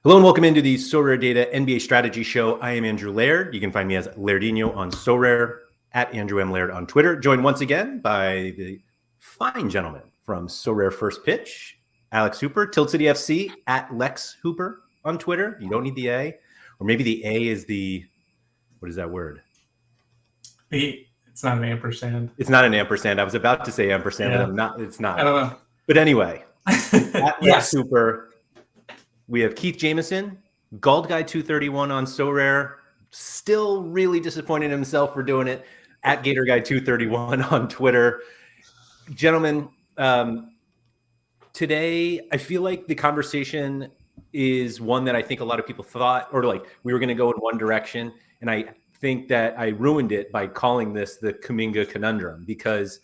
Hello and welcome into the SorareData NBA Strategy Show. I am Andrew Laird. You can find me as Lairdinho on Sorare, at Andrew M. Laird on Twitter. Joined once again by the fine gentleman from Sorare First Pitch, Alex Hooper, TiltCityFC, at Lex Hooper on Twitter. You don't need the A. Or maybe the A is the, what is that word? It's not an ampersand. It's not an ampersand. I was about to say ampersand, Yeah. but it's not. I don't know. But anyway, at Yes. Lex Hooper. We have Keith Jamison, Gald Guy 231 on Sorare, still really disappointed in himself for doing it, at Gator Guy 231 on Twitter. Gentlemen, today I feel like the conversation is one that I think a lot of people thought, or like we were going to go in one direction, and I think that I ruined it by calling this the Kuminga Conundrum, because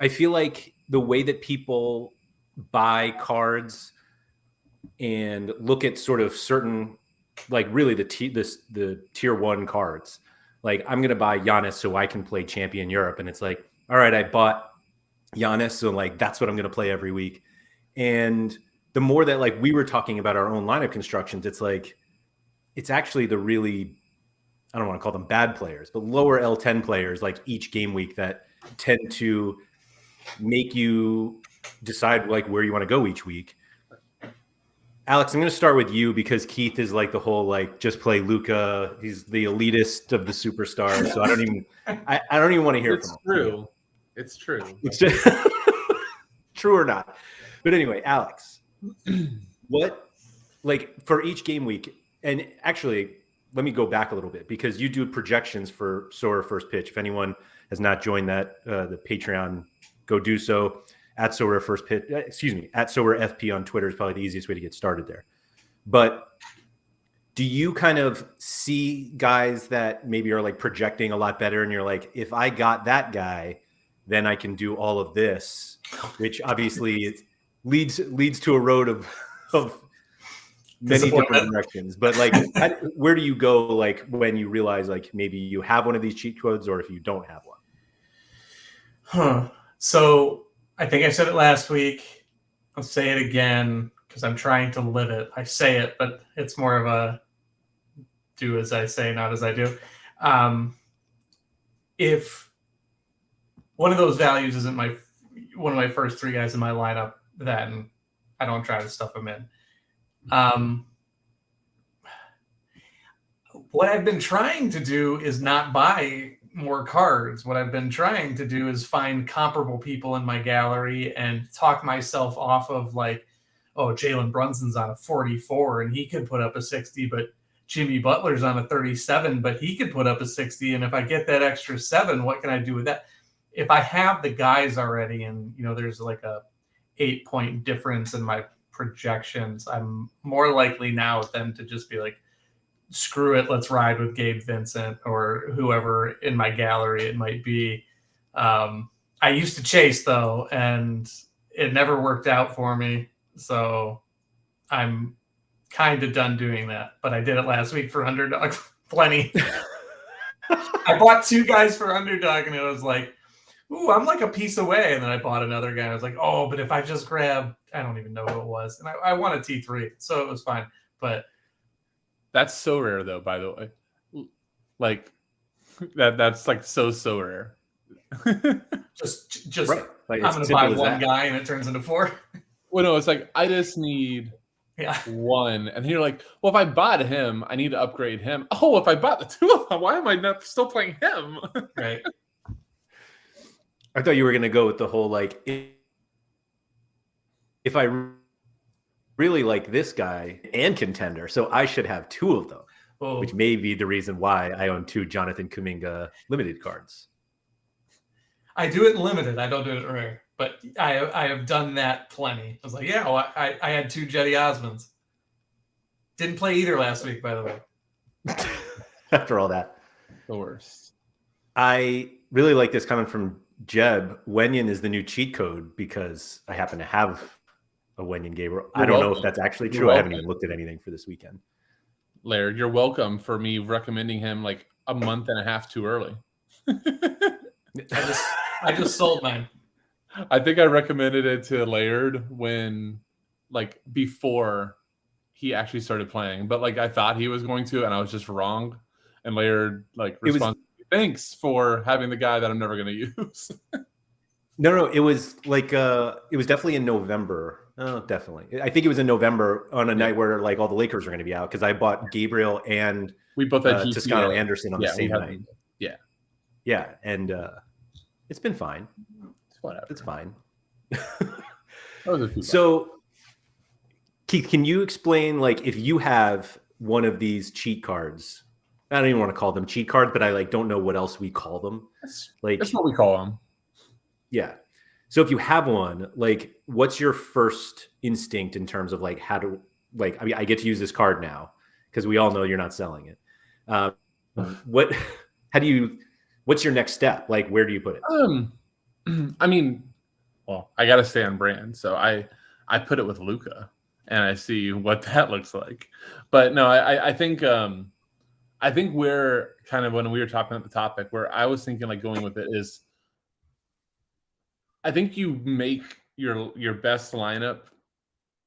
I feel like the way that people buy cards and look at sort of certain, like really the tier one cards. Like I'm going to buy Giannis so I can play Champion Europe. And it's like, all right, I bought Giannis. So like, that's what I'm going to play every week. And the more that like we were talking about our own lineup constructions, it's like, it's actually the really, I don't want to call them bad players, but lower L10 players like each game week that tend to make you decide like where you want to go each week. Alex, I'm going to start with you because Keith is like the whole, like, just play Luka. He's the elitist of the superstars. So I don't even want to hear from him. It's true. It's just true or not. But anyway, Alex, what, like for each game week, and actually let me go back a little bit because you do projections for Sorare First Pitch. If anyone has not joined that, the Patreon, go do so. At Sorare First Pitch, at Sorare FP on Twitter is probably the easiest way to get started there. But do you kind of see guys that maybe are like projecting a lot better, and you're like, if I got that guy, then I can do all of this, which obviously leads to a road of many different directions. But like, where do you go like when you realize like maybe you have one of these cheat codes, or if you don't have one? So I think I said it last week. I'll say it again because I'm trying to live it. I say it, but it's more of a do as I say, not as I do. If one of those values isn't one of my first three guys in my lineup, then I don't try to stuff them in. What I've been trying to do is not buy more cards. What I've been trying to do is find comparable people in my gallery and talk myself off of like, oh, Jalen Brunson's on a 44 and he could put up a 60, but Jimmy Butler's on a 37, but he could put up a 60. And if I get that extra 7, what can I do with that? If I have the guys already and, there's like a 8-point difference in my projections, I'm more likely now then to just be like, screw it, let's ride with Gabe Vincent or whoever in my gallery it might be. I used to chase, though, and it never worked out for me. So I'm kind of done doing that. But I did it last week for Underdog. Plenty. I bought 2 guys for Underdog, and it was like, ooh, I'm like a piece away. And then I bought another guy. I was like, oh, but if I just grab, I don't even know who it was. And I won a T3, so it was fine. But that's so rare, though, by the way. Like, that's like so rare. just right. Like, I'm going to buy one guy and it turns into 4. Well, no, it's like, I just need one. And you're like, well, if I bought him, I need to upgrade him. Oh, if I bought the 2 of them, why am I not still playing him? Right. I thought you were going to go with the whole, like, if I really like this guy and contender, so I should have 2 of them, which may be the reason why I own 2 Jonathan Kuminga limited cards. I do it in limited. I don't do it rare, but I have done that plenty. I was like, yeah, well, I had 2 Jetty Osmonds. Didn't play either last week, by the way. After all that. The worst. I really like this comment from Jeb. Wenyan is the new cheat code because I happen to have a Wenyan Gabriel. I don't know if that's actually true. I haven't even looked at anything for this weekend. Laird, you're welcome for me recommending him like a month and a half too early. I just sold mine. I think I recommended it to Laird when, like, before he actually started playing. But like I thought he was going to, and I was just wrong. And Laird like responded, "Thanks for having the guy that I'm never going to use." No, it was like it was definitely in November. Oh, definitely. I think it was in November on a night where like all the Lakers were going to be out because I bought Gabriel and we both had Toscano Anderson on the same night. Yeah, and it's been fine. Whatever. It's fine. So, Keith, can you explain like if you have one of these cheat cards? I don't even want to call them cheat cards, but I like don't know what else we call them. That's what we call them. Yeah. So if you have one, like, what's your first instinct in terms of like how to like? I mean, I get to use this card now because we all know you're not selling it. What? How do you? What's your next step? Like, where do you put it? I mean, well, I got to stay on brand, so I put it with Luka, and I see what that looks like. But no, I think we're kind of when we were talking about the topic, where I was thinking like going with it is. I think you make your best lineup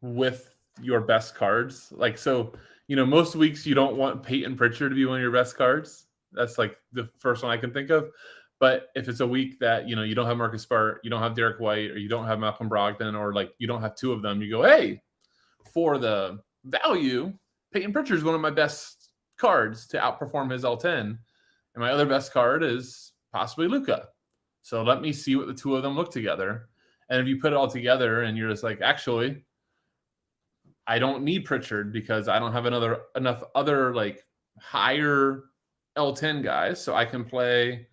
with your best cards. Like, so, most weeks you don't want Peyton Pritchard to be one of your best cards. That's like the first one I can think of. But if it's a week that, you don't have Marcus Smart, you don't have Derek White, or you don't have Malcolm Brogdon, or like you don't have two of them, you go, hey, for the value, Peyton Pritchard is one of my best cards to outperform his L10. And my other best card is possibly Luka. So let me see what the two of them look together. And if you put it all together and you're just like, actually, I don't need Pritchard because I don't have enough other like higher L10 guys. So I can play,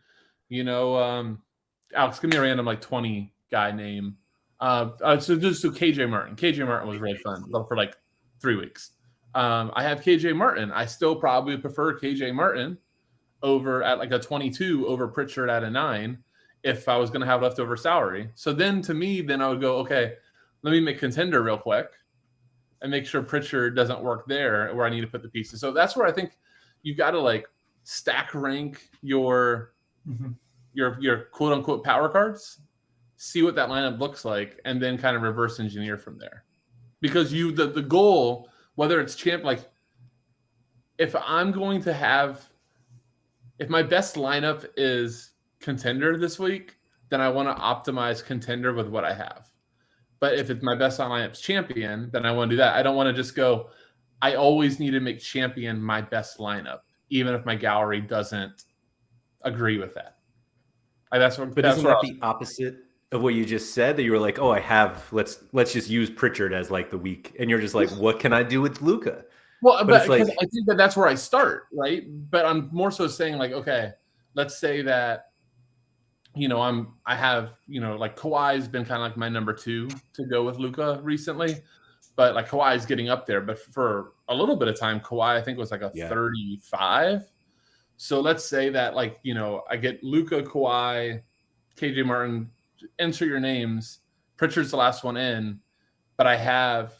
Alex, give me a random like 20 guy name. So just do KJ Martin. KJ Martin was really fun for like 3 weeks. I have KJ Martin. I still probably prefer KJ Martin over at like a 22 over Pritchard at a 9. If I was going to have leftover salary. So then to me, then I would go, okay, let me make contender real quick and make sure Pritchard doesn't work there where I need to put the pieces. So that's where I think you've got to like stack rank your quote unquote power cards, see what that lineup looks like, and then kind of reverse engineer from there. Because the goal, whether it's like if I'm going to if my best lineup is contender this week, then I want to optimize contender with what I have. But if it's my best lineup's champion, then I want to do that. I don't want to just go, I always need to make champion my best lineup, even if my gallery doesn't agree with that. But isn't that the opposite of what you just said? That you were like, oh, I have, let's just use Pritchard as like the week. And you're just like, what can I do with Luka? Well, but like, I think that's where I start, right? But I'm more so saying like, okay, let's say that, I have, like Kawhi's been kind of like my number 2 to go with Luka recently, but like Kawhi's getting up there. But for a little bit of time, Kawhi, I think was like a 35. So let's say that like, I get Luka, Kawhi, KJ Martin, enter your names. Pritchard's the last one in, but I have,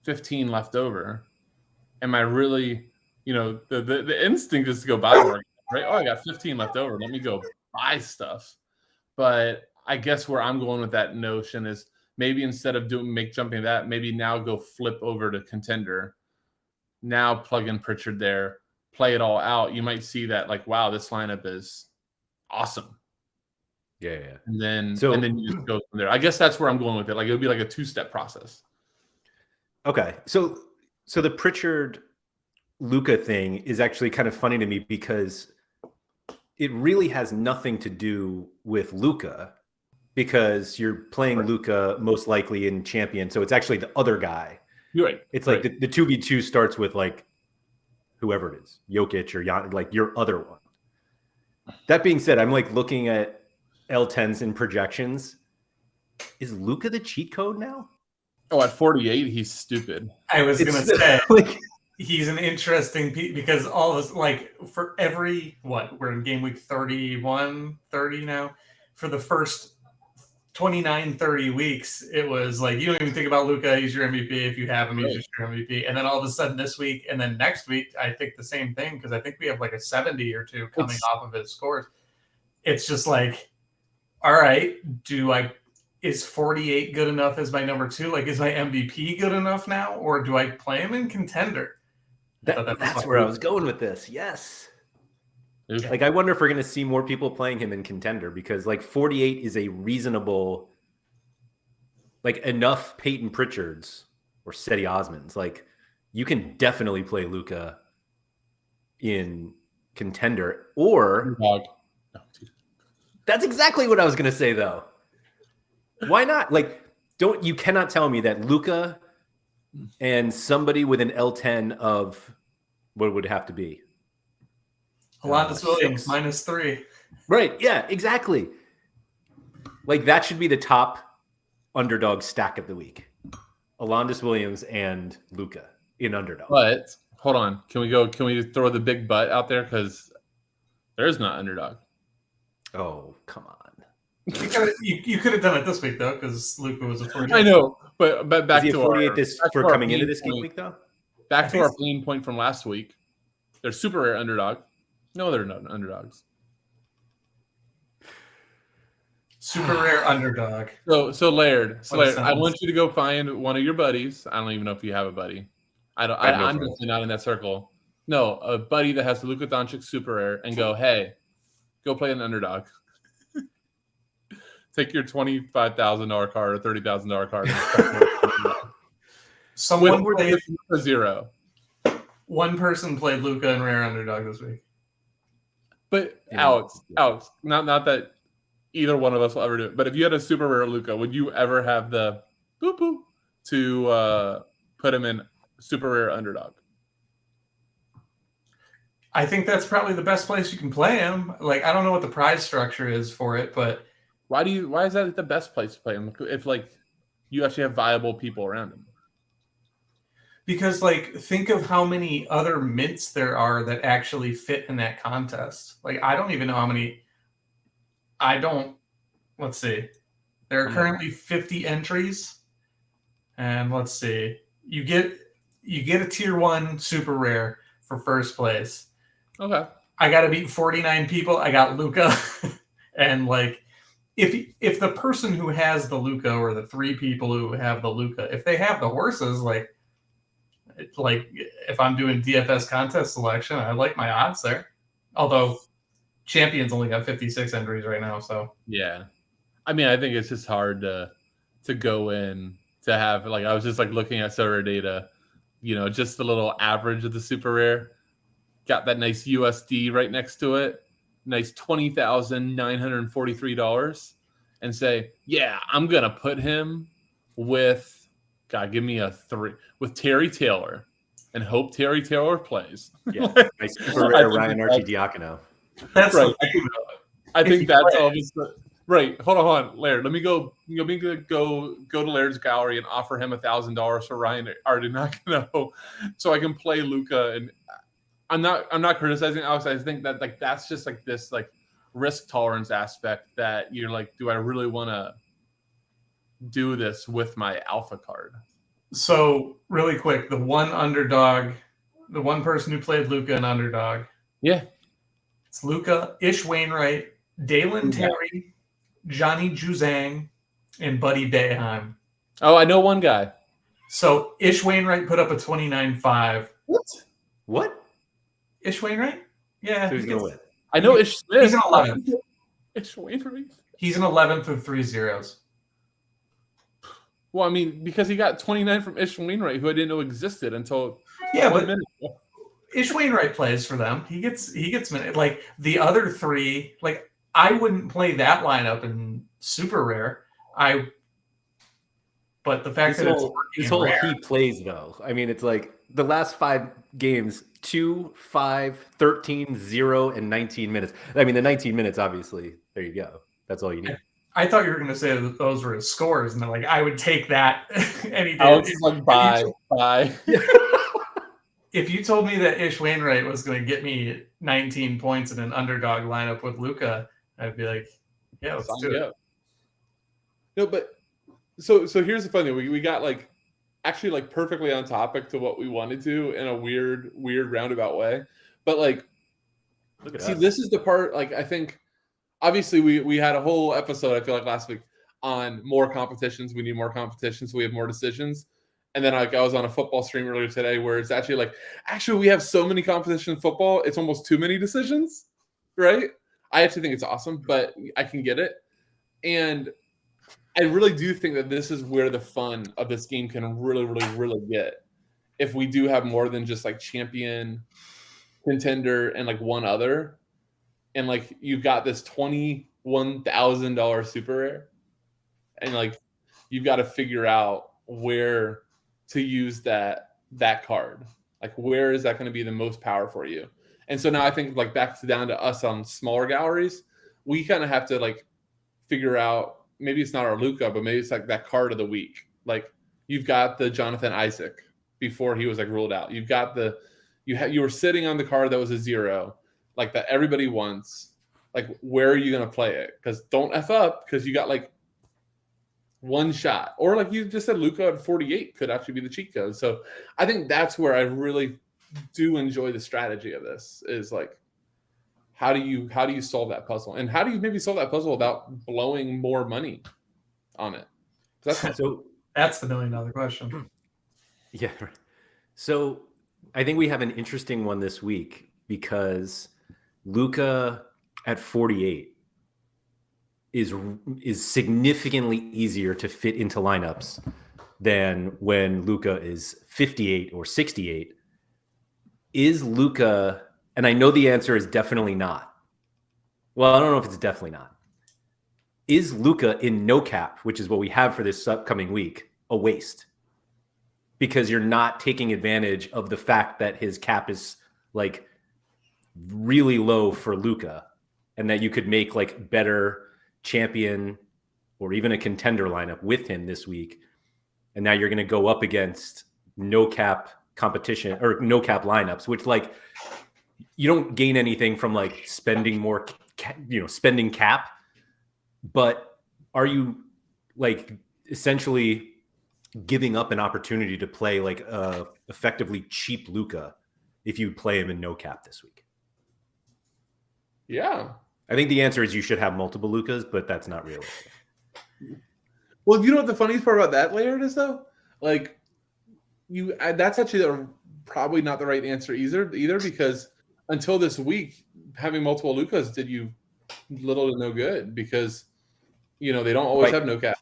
15 left over. Am I really, the instinct is to go buy more. Right? Oh, I got 15 left over. Let me go buy stuff. But I guess where I'm going with that notion is maybe instead of jumping that, maybe now go flip over to contender. Now plug in Pritchard there, play it all out. You might see that like, wow, this lineup is awesome. Yeah. And then you just go from there. I guess that's where I'm going with it. Like it would be like a 2-step process. Okay. So the Pritchard Luka thing is actually kind of funny to me because it really has nothing to do with Luka because you're playing Luka most likely in champion. So it's actually the other guy. You're right. It's like the 2v2 starts with like whoever it is, Jokic or Jan, like your other one. That being said, I'm like looking at L10s and projections. Is Luka the cheat code now? Oh, at 48, he's stupid. I was going to say, like, he's an interesting piece because all this, like, for every, we're in game week 31, 30 now. For the first 29, 30 weeks, it was like, you don't even think about Luka, he's your MVP. If you have him, he's just your MVP. And then all of a sudden this week, and then next week, I think the same thing because I think we have like a 70 or 2 coming off of his scores. It's just like, all right, do I is 48 good enough as my number 2? Like, is my MVP good enough now, or do I play him in contender? That's where I was going with this. Yes. Like, I wonder if we're going to see more people playing him in contender, because like 48 is a reasonable, like enough Peyton Pritchards or Cedi Osmonds. Like, you can definitely play Luka in contender, or that's exactly what I was going to say though. Why not? Like, you cannot tell me that Luka and somebody with an L10 of what would it have to be? Alondas Williams -3. Right. Yeah, exactly. Like, that should be the top underdog stack of the week. Alondas Williams and Luka in underdog. But hold on. Can we throw the big butt out there? Because there's not underdog. Oh, come on. You could have done it this week though, because Luka was a 48. I know, but back Is he to 48 our, for coming into this game week though? Back to our main point from last week. They're super rare underdog. No, they're not underdogs. Super rare underdog. So Laird, I want you to go find one of your buddies. I don't even know if you have a buddy. I'm definitely not in that circle. No, a buddy that has the Luka Dončić super rare, and go, hey, go play an underdog. Take your $25,000 card or $30,000 card. Someone played a 0. One person played Luka and rare underdog this week. But Alex, not that either one of us will ever do it. But if you had a super rare Luka, would you ever have the boop to put him in super rare underdog? I think that's probably the best place you can play him. Like, I don't know what the prize structure is for it, but why is that the best place to play him if like you actually have viable people around him? Because like, think of how many other mints there are that actually fit in that contest. Like, I don't even know how many. Let's see. There are currently 50 entries. And let's see. You get a tier 1 super rare for first place. Okay. I got to beat 49 people. I got Luka. And like, if the person who has the Luka, or the 3 people who have the Luka, if they have the horses, like if I'm doing DFS contest selection, I like my odds there. Although Champions only got 56 entries right now, so yeah. I mean, I think it's just hard to go in to have, like, I was just like looking at SorareData, just the little average of the super rare. Got that nice USD right next to it. Nice $20,943, and say, yeah, I'm gonna put him with, God, give me a 3 with Terry Taylor, and hope Terry Taylor plays. Yeah, nice super rare Ryan Arcidiacono. That's right. I think that's always right. Hold on, Laird. Let me go to Laird's gallery and offer him $1,000 for Ryan Arcidiacono, so I can play Luka. And I'm not criticizing Alex. I think that like that's just like this like risk tolerance aspect that you're like, do I really want to do this with my alpha card? So really quick, the one person who played Luka and underdog. Yeah. It's Luka, Ish Wainwright, Dalen Terry, Johnny Juzang, and Buddy Boeheim. Oh, I know one guy. So Ish Wainwright put up a 29.5. What? Ish Wainwright? Yeah. Who's going to win? I know Ish Smith. He's an 11th. Ish Wainwright. He's an 11th with 3 zeros. Well, I mean, because he got 29 from Ish Wainwright, who I didn't know existed until 1 minute ago. Ish Wainwright plays for them. He gets minutes. Like the other 3, like I wouldn't play that lineup in super rare. But the fact that this whole he plays though. I mean, it's like the last 5 games, 2, 5, 13, 0, and 19 minutes. I mean, the 19 minutes, obviously, there you go. That's all you need. I thought you were going to say that those were his scores, and like I would take that any day. I was like, bye. If you told me that Ish Wainwright was going to get me 19 points in an underdog lineup with Luka, I'd be like, yeah, let's do it. No, but so here's the funny thing. We got like actually like perfectly on topic to what we wanted to in a weird roundabout way. But like, see, this is the part, like, I think obviously we had a whole episode, I feel like last week, on more competitions. We need more competitions, so we have more decisions. And then I was on a football stream earlier today where it's actually we have so many competitions in football, it's almost too many decisions, right? I actually think it's awesome, but I can get it. And I really do think that this is where the fun of this game can really, really, really get. If we do have more than just like champion, contender, and like one other, and like you've got this $21,000 super rare, and like you've got to figure out where to use that card. Like where is that going to be the most power for you? And so now I think like down to us on smaller galleries, we kind of have to like figure out, maybe it's not our Luka, but maybe it's like that card of the week. Like you've got the Jonathan Isaac before he was like ruled out. You've got you were sitting on the card that was a 0, like that everybody wants. Like where are you going to play it? Because don't F up, because you got like one shot. Or like you just said, Luka at 48 could actually be the cheat code. So I think that's where I really do enjoy the strategy of this, is like, how do you solve that puzzle? And how do you maybe solve that puzzle without blowing more money on it? That's the $1 million question. Yeah. So I think we have an interesting one this week, because Luka at 48 is significantly easier to fit into lineups than when Luka is 58 or 68. Is Luka, and I know the answer is definitely not. Well, I don't know if it's definitely not. Is Luka in no cap, which is what we have for this upcoming week, a waste? Because you're not taking advantage of the fact that his cap is like really low for Luka, and that you could make like better champion or even a contender lineup with him this week. And now you're going to go up against no cap competition or no cap lineups, which like you don't gain anything from like spending more, spending cap. But are you like essentially giving up an opportunity to play like effectively cheap Luka if you play him in no cap this week? Yeah. I think the answer is you should have multiple Lukas, but that's not realistic. Well, you know what the funniest part about that, Laird, is though? Like, that's actually probably not the right answer either, because until this week, having multiple Lukas did you little to no good, because, they don't always have no cap.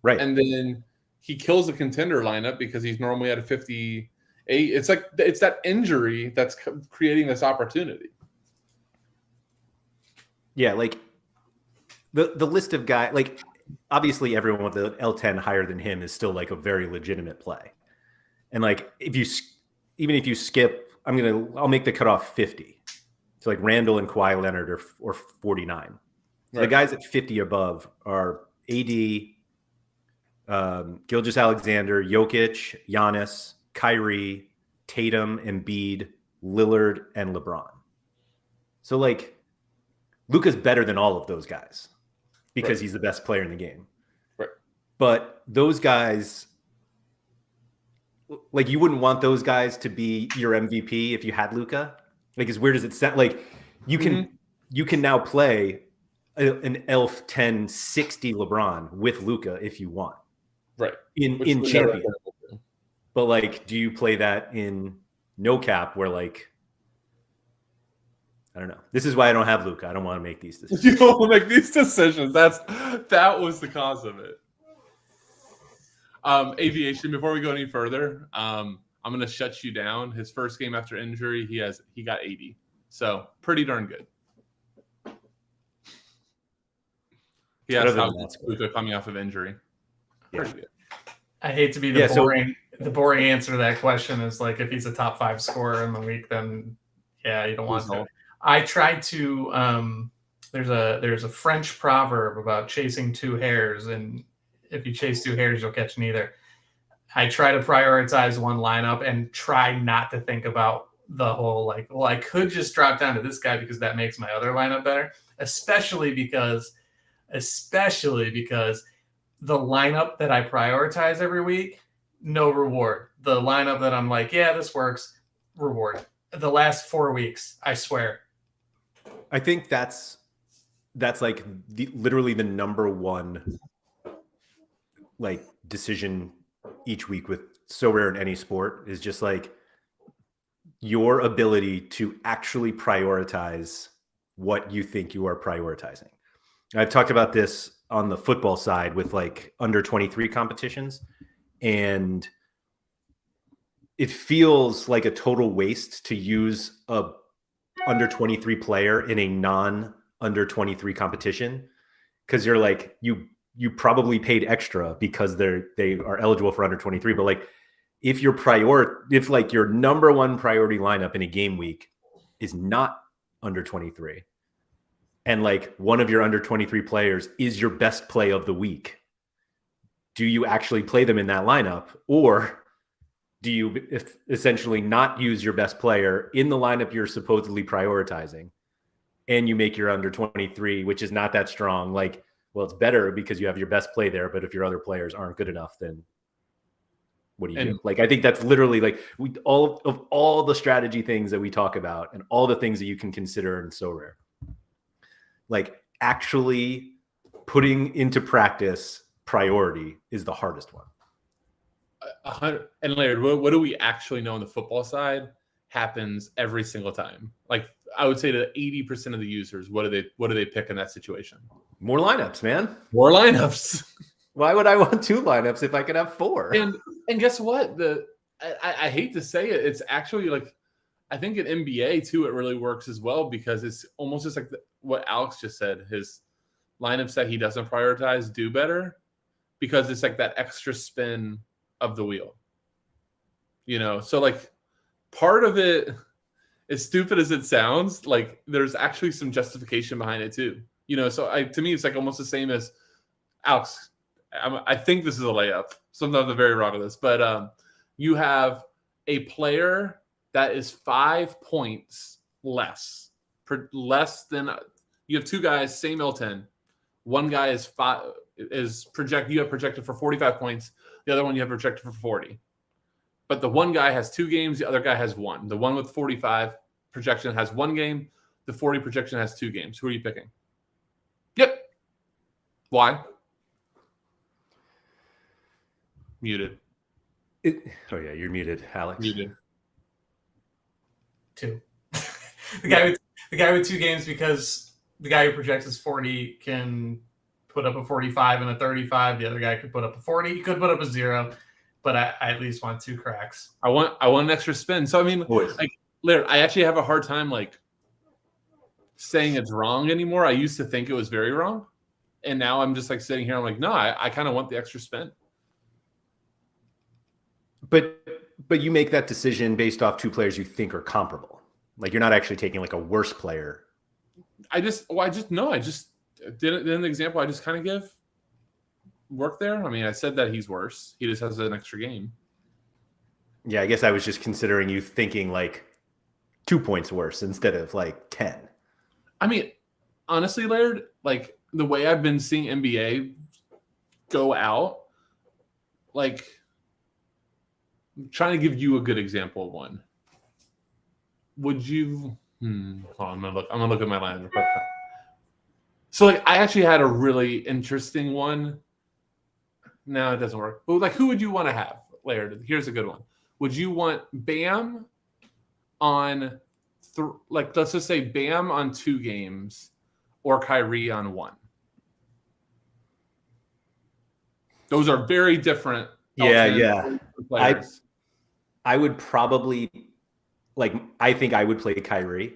Right. And then he kills the contender lineup because he's normally at a 58. It's like, it's that injury that's creating this opportunity. Yeah, like the list of guys, like obviously everyone with the L10 higher than him is still like a very legitimate play. And like even if you skip, I'll make the cutoff 50. So like Randall and Kawhi Leonard or 49. So the guys at 50 above are AD, Gilgeous-Alexander, Jokic, Giannis, Kyrie, Tatum, Embiid, Lillard, and LeBron. So like Luka's better than all of those guys because he's the best player in the game. Right. But those guys, like you wouldn't want those guys to be your MVP if you had Luka. Like as weird as it sounds, like you can now play an Elf 1060 LeBron with Luka if you want. Right. In champion. But like, do you play that in no cap where like, I don't know. This is why I don't have Luka. I don't want to make these decisions. You don't want to make these decisions. That was the cause of it. Aviation, before we go any further, I'm going to shut you down. His first game after injury, he got 80. So pretty darn good. He has Luka coming off of injury. Pretty good. I hate to be the boring answer to that question is like, if he's a top 5 scorer in the week, then yeah, you don't want to. I tried to there's a French proverb about chasing 2 hares, and if you chase 2 hares, you'll catch neither. I try to prioritize one lineup and try not to think about the whole like, well, I could just drop down to this guy because that makes my other lineup better, especially because the lineup that I prioritize every week, no reward. The lineup that I'm like, yeah, this works, reward. The last 4 weeks, I swear. I think that's like literally the number one like decision each week with Sorare in any sport is just like your ability to actually prioritize what you think you are prioritizing. I've talked about this on the football side with like under 23 competitions, and it feels like a total waste to use a under 23 player in a non under 23 competition, because you're like you probably paid extra because they are eligible for under 23, but like if like your number one priority lineup in a game week is not under 23, and like one of your under 23 players is your best play of the week, do you actually play them in that lineup, or do you essentially not use your best player in the lineup you're supposedly prioritizing, and you make your under 23, which is not that strong? Like, well, it's better because you have your best play there, but if your other players aren't good enough, then what do you do? Like, I think that's literally like all the strategy things that we talk about and all the things that you can consider in Sorare. Like, actually putting into practice priority is the hardest one. 100. And Laird, what do we actually know on the football side happens every single time? Like, I would say to 80% of the users, what do they pick in that situation? More lineups, man. More lineups. Why would I want 2 lineups if I could have 4? And guess what? I hate to say it, it's actually like, I think in NBA too, it really works as well, because it's almost just like what Alex just said. His lineups that he doesn't prioritize do better because it's like that extra spin of the wheel. You know, so like part of it, as stupid as it sounds, like there's actually some justification behind it too. You know, so to me, it's like almost the same as Alex. I think this is a layup. Sometimes I'm very wrong on this, but you have a player that is 5 points less than you have 2 guys, same L10. One guy is projected for 45 points. The other one you have projected for 40. But the one guy has 2 games. The other guy has 1. The one with 45 projection has 1 game. The 40 projection has 2 games. Who are you picking? Yep. Why? Muted. Oh yeah, you're muted, Alex. Muted. 2. the guy with 2 games, because the guy who projects as 40 can put up a 45 and a 35. The other guy could put up a 40. He could put up a 0, but I at least want 2 cracks. I want an extra spin. So I mean, like, Laird, I actually have a hard time like saying it's wrong anymore. I used to think it was very wrong, and now I'm just like sitting here. I'm like, no, I kind of want the extra spin. But you make that decision based off 2 players you think are comparable. Like, you're not actually taking like a worse player. I just didn't the example I just kind of give work there. I mean, I said that he's worse. He just has an extra game. Yeah, I guess I was just considering you thinking like 2 points worse instead of like 10. I mean, honestly, Laird, like the way I've been seeing NBA go out, like I'm trying to give you a good example of one. Would you? Hold on, I'm gonna look at my lines real quick. So, like, I actually had a really interesting one. No, it doesn't work. But like, who would you want to have, Laird? Here's a good one. Would you want Bam on, let's just say Bam on 2 games, or Kyrie on 1? Those are very different. Yeah. Players. I would probably, like, I think I would play Kyrie,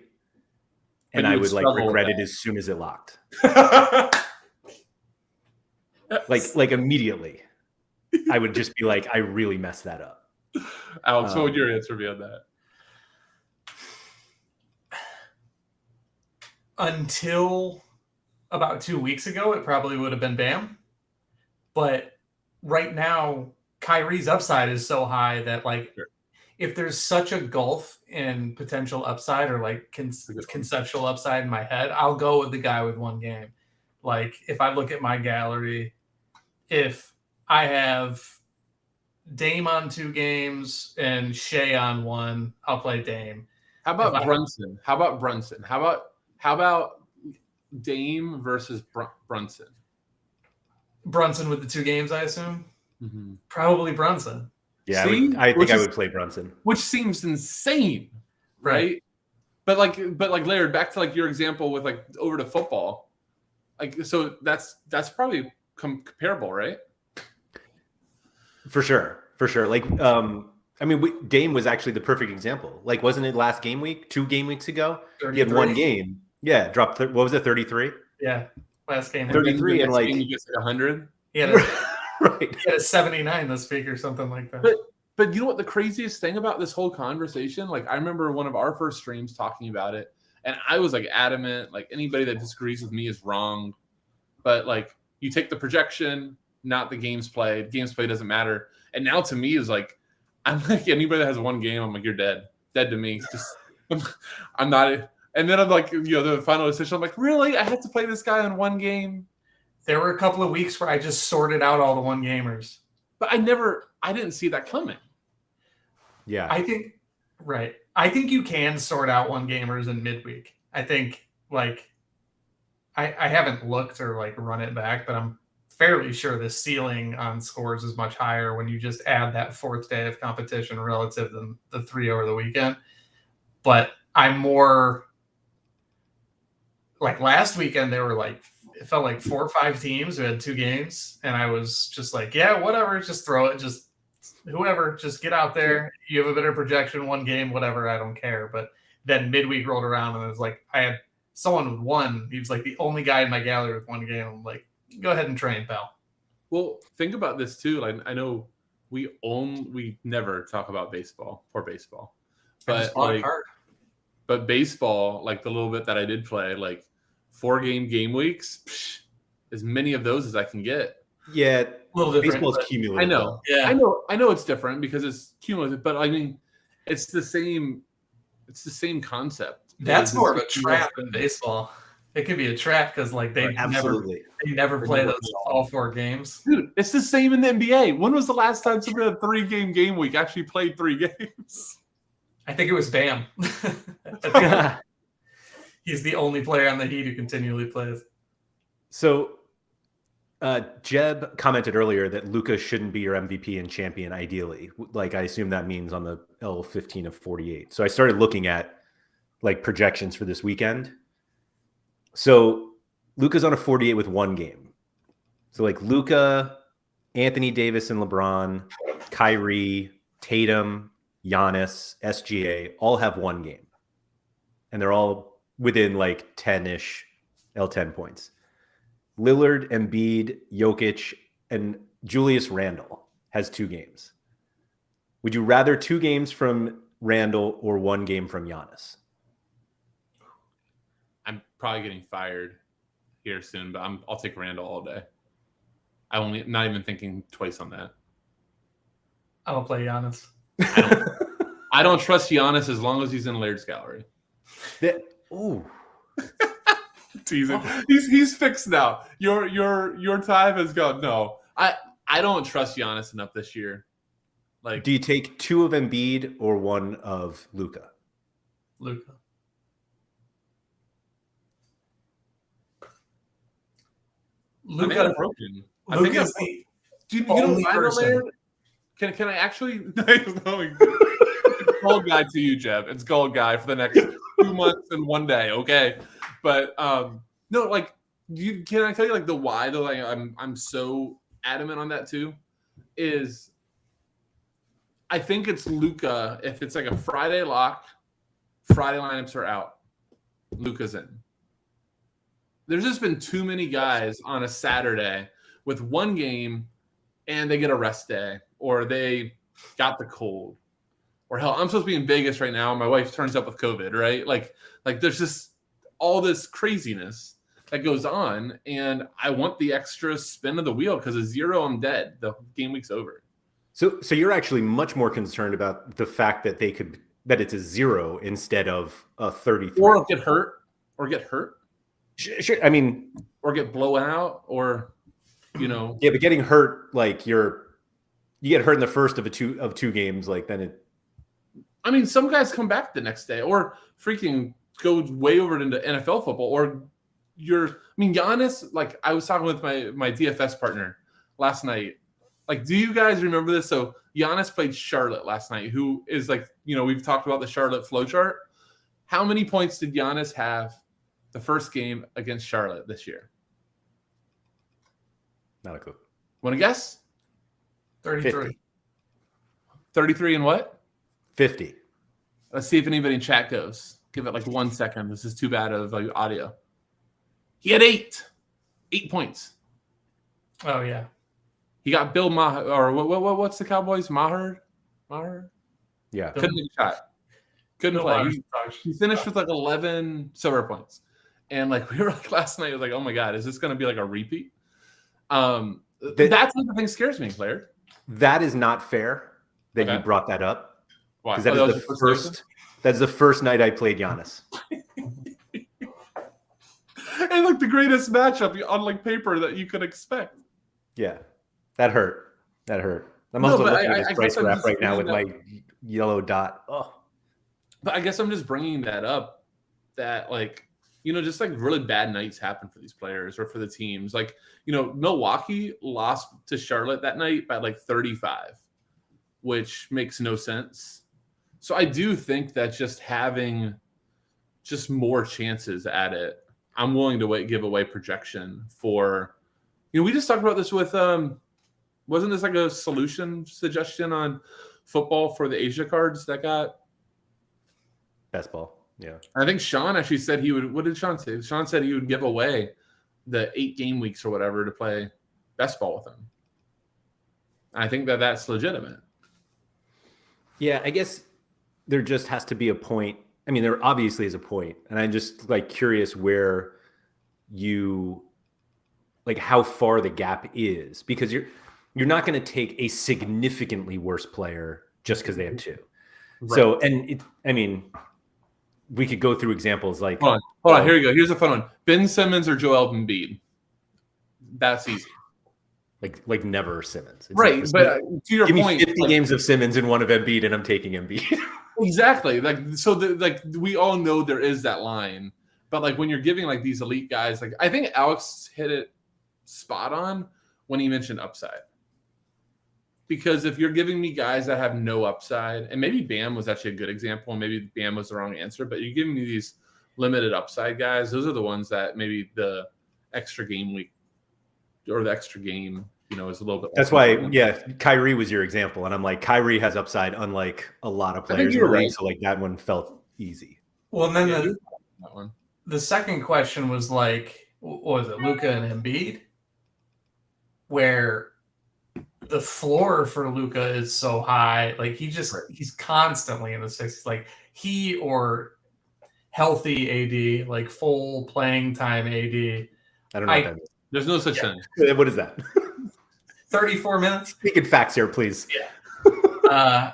and I would like regret it as soon as it locked. like immediately. I would just be like, I really messed that up. Alex, what would your answer be on that? Until about 2 weeks ago, it probably would have been Bam. But right now, Kyrie's upside is so high that, like, sure, if there's such a gulf in potential upside or like conceptual upside in my head, I'll go with the guy with 1 game. Like, if I look at my gallery, if I have Dame on 2 games and Shea on 1, I'll play Dame. How about Brunson? How about Dame versus Brunson? Brunson with the 2 games, I assume. Mm-hmm. Probably Brunson. Yeah, See? I think I would play Brunson. Which seems insane, right? But like Laird, back to like your example with like over to football, like so that's probably comparable, right? For sure. Like, I mean, Dame was actually the perfect example. Like, wasn't it last game week, 2 game weeks ago? 33. He had 1 game. Yeah, dropped. What was it, 33? Yeah, last game. 33 and like he gets like 100. He had a 79 this week or something like that. But you know what the craziest thing about this whole conversation? Like, I remember one of our first streams talking about it, and I was like adamant, like anybody that disagrees with me is wrong. But like, you take the projection, not the games played. Games played doesn't matter. And now to me is like, I'm like anybody that has 1 game, I'm like, you're dead to me. Just I'm not. And then I'm like, the final decision. I'm like, really? I had to play this guy on 1 game. There were a couple of weeks where I just sorted out all the 1 gamers. But I didn't see that coming. Yeah. I think you can sort out 1 gamers in midweek. I think like I haven't looked or like run it back, but I'm fairly sure the ceiling on scores is much higher when you just add that 4th day of competition relative to the 3 over the weekend. But I'm more like last weekend there were like it felt like 4 or 5 teams who had 2 games, and I was just like, yeah, whatever, just throw it, just whoever, just get out there. You have a better projection, 1 game, whatever, I don't care. But then midweek rolled around, and it was like I had someone with 1. He was like the only guy in my gallery with 1 game. I'm like, go ahead and train, pal. Well, think about this too. Like, I know we never talk about baseball, poor baseball, but like, but baseball, like the little bit that I did play, like 4 game weeks, as many of those as I can get. Yeah, a little different. Baseball's cumulative. I know. Yeah, I know it's different because it's cumulative, but I mean, it's the same. It's the same concept. That's more of a trap in baseball. It can be a trap because like they never play those all 4 games. Dude, it's the same in the NBA. When was the last time somebody had a 3-game week actually played 3 games? I think it was Bam. He's the only player on the Heat who continually plays. So, Jeb commented earlier that Luka shouldn't be your MVP and champion ideally. Like, I assume that means on the L15 of 48. So I started looking at like projections for this weekend. So Luka's on a 48 with 1 game. So like Luka, Anthony Davis and LeBron, Kyrie, Tatum, Giannis, SGA all have 1 game. And they're all within like 10-ish L10 points. Lillard, Embiid, Jokic, and Julius Randle has 2 games. Would you rather 2 games from Randle or 1 game from Giannis? I'm probably getting fired here soon, but I'll take Randle all day. Not even thinking twice on that. I don't play Giannis. I don't trust Giannis as long as he's in Laird's gallery. Ooh. Teasing. He's fixed now. Your time has gone. No, I don't trust Giannis enough this year. Like, do you take 2 of Embiid or 1 of Luka? Luka. broken. Luka's the you don't find a Laird? Can I actually? It's gold guy to you, Jeb. It's gold guy for the next 2 months and 1 day. Okay, but no, like, can I tell you like the why though? Like, I'm so adamant on that too. Is I think it's Luka. If it's like a Friday lock, Friday lineups are out. Luka's in. There's just been too many guys on a Saturday with 1 game and they get a rest day or they got the cold. Or hell, I'm supposed to be in Vegas right now and my wife turns up with COVID, right? Like there's just all this craziness that goes on. And I want the extra spin of the wheel because a 0, I'm dead. The game week's over. So you're actually much more concerned about the fact that that it's a 0 instead of a 33. Or get hurt. Sure. I mean, or get blown out, or Yeah, but getting hurt, like you get hurt in the first of 2 games, like then it. I mean, some guys come back the next day, or freaking go way over into NFL football, or Giannis, like I was talking with my DFS partner last night. Like, do you guys remember this? So Giannis played Charlotte last night, who is like, we've talked about the Charlotte flowchart. How many points did Giannis have the first game against Charlotte this year? Not a clue. Want to guess? 33. 50. 33 and what? 50. Let's see if anybody in chat goes. Give it like 1 second. This is too bad of audio. He had 8 points. Oh yeah. He got Bill Maher, or what's the Cowboys? Maher? Yeah. Couldn't make a shot. Couldn't play. He finished with like 11 silver points. And like we were like last night, I was like, oh my God, is this going to be like a repeat? That's what the thing scares me, Laird. That is not fair that you brought that up. Why? Because that is the first. That's the first night I played Giannis. And like the greatest matchup on like paper that you could expect. Yeah, that hurt. I'm also looking at this price graph right now with my yellow dot. Oh, but I guess I'm just bringing that up. That like just like really bad nights happen for these players or for the teams. Like Milwaukee lost to Charlotte that night by like 35, which makes no sense. So I do think that just having just more chances at it, I'm willing to give away projection for, we just talked about this with, wasn't this like a solution suggestion on football for the Asia cards that got? Best ball. Yeah. I think Sean actually said he would, what did Sean say? Sean said he would give away the 8 game weeks or whatever to play best ball with him. I think that's legitimate. Yeah, I guess there just has to be a point. I mean, there obviously is a point, and I'm just like curious where you like how far the gap is, because you're not going to take a significantly worse player just because they have 2. Right. So, and we could go through examples like hold on, here you go. Here's a fun one: Ben Simmons or Joel Embiid. That's easy. Like never Simmons, it's right? But to your point, me 50 games of Simmons and 1 of Embiid, and I'm taking Embiid. Exactly. Like so, we all know there is that line, but like when you're giving like these elite guys, like I think Alex hit it spot on when he mentioned upside. Because if you're giving me guys that have no upside, and maybe Bam was actually a good example, and maybe Bam was the wrong answer, but you're giving me these limited upside guys, those are the ones that maybe the extra game week or the extra game, is a little bit. That's why, Kyrie was your example, and I'm like, Kyrie has upside, unlike a lot of players in the league, so like that one felt easy. Well, and then the second question was like, what was it, Luka and Embiid, where the floor for Luka is so high, like he's constantly in the 60s, like he or healthy AD, like full playing time AD. I don't know what that is. There's no such thing. What is that? 34 minutes. Speaking facts here, please. Yeah.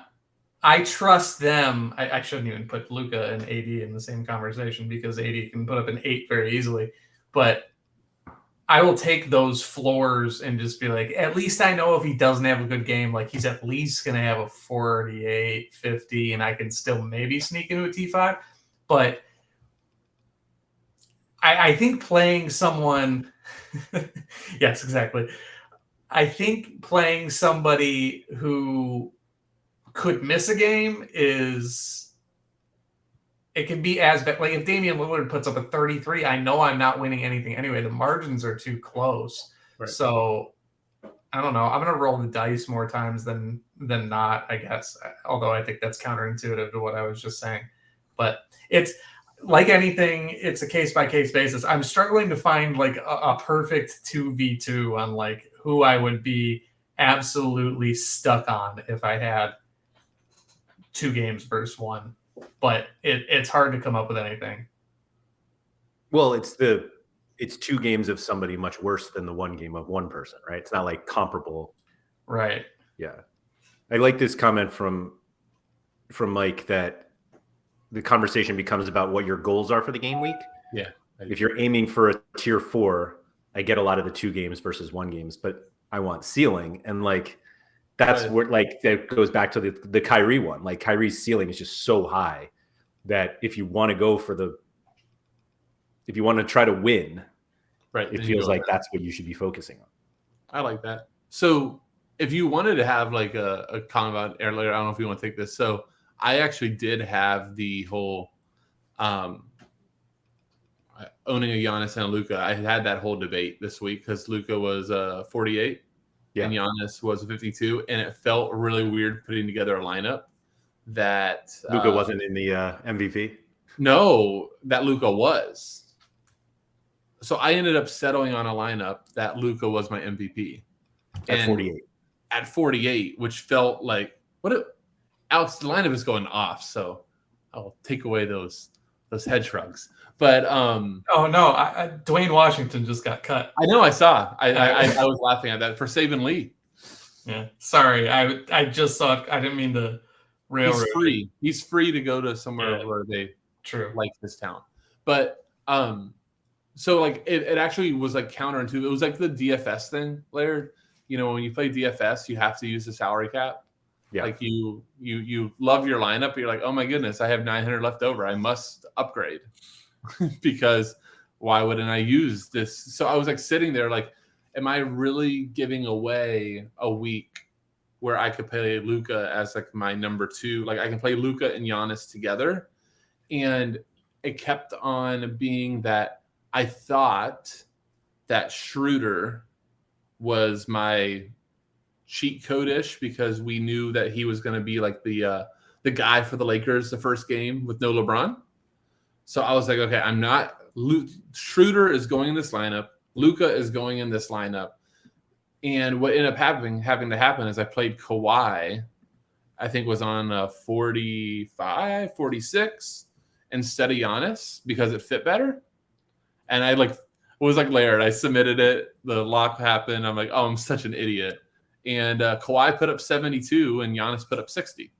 I trust them. I shouldn't even put Luka and AD in the same conversation because AD can put up an 8 very easily. But I will take those floors and just be like, at least I know if he doesn't have a good game, like he's at least going to have a 48, 50, and I can still maybe sneak into a T5. But I think playing someone, yes, exactly. I think playing somebody who could miss a game it can be as bad. Like if Damian Lillard puts up a 33, I know I'm not winning anything anyway. The margins are too close. Right. So I don't know. I'm going to roll the dice more times than not, I guess. Although I think that's counterintuitive to what I was just saying. But it's like anything, it's a case-by-case basis. I'm struggling to find like a perfect 2v2 on like who I would be absolutely stuck on if I had 2 games versus 1. But it's hard to come up with anything. Well, it's 2 games of somebody much worse than the 1 game of one person, right? It's not like comparable. Right. Yeah. I like this comment from Mike that the conversation becomes about what your goals are for the game week. Yeah. If you're aiming for a tier 4, I get a lot of the 2 games versus 1 games, but I want ceiling. And like, that's where like that goes back to the Kyrie one. Like Kyrie's ceiling is just so high that if you want to go for if you want to try to win, Right. It feels like that's what you should be focusing on. I like that. So if you wanted to have like a comment about earlier, I don't know if you want to take this. So I actually did have the whole owning a Giannis and a Luka. I had that whole debate this week because Luka was 48 and Giannis was 52, and it felt really weird putting together a lineup that Luka wasn't in the MVP. No, that Luka was. So I ended up settling on a lineup that Luka was my MVP At 48. At 48, which felt like Alex, the lineup is going off, so I'll take away those head shrugs. But oh no, Dwayne Washington just got cut. I know, I saw. I was laughing at that for saving Lee. Yeah, sorry, I just saw it. I didn't mean to railroad. He's free. He's free to go to somewhere where they like this town. But so like it actually was like counterintuitive. It was like the DFS thing, Laird. You know, when you play DFS, you have to use the salary cap. Yeah. Like you love your lineup, but you're like, oh my goodness, I have 900 left over. I must upgrade because why wouldn't I use this? So I was like sitting there like, am I really giving away a week where I could play Luka as like my number 2? Like I can play Luka and Giannis together. And it kept on being that I thought that Schroeder was my cheat code-ish because we knew that he was going to be like the guy for the Lakers the first game with no LeBron. So I was like, okay, Schroeder is going in this lineup. Luka is going in this lineup. And what ended up having to happen is I played Kawhi, I think was on 45, 46 instead of Giannis because it fit better. And I was like Laird. I submitted it. The lock happened. I'm like, oh, I'm such an idiot. And Kawhi put up 72 and Giannis put up 60.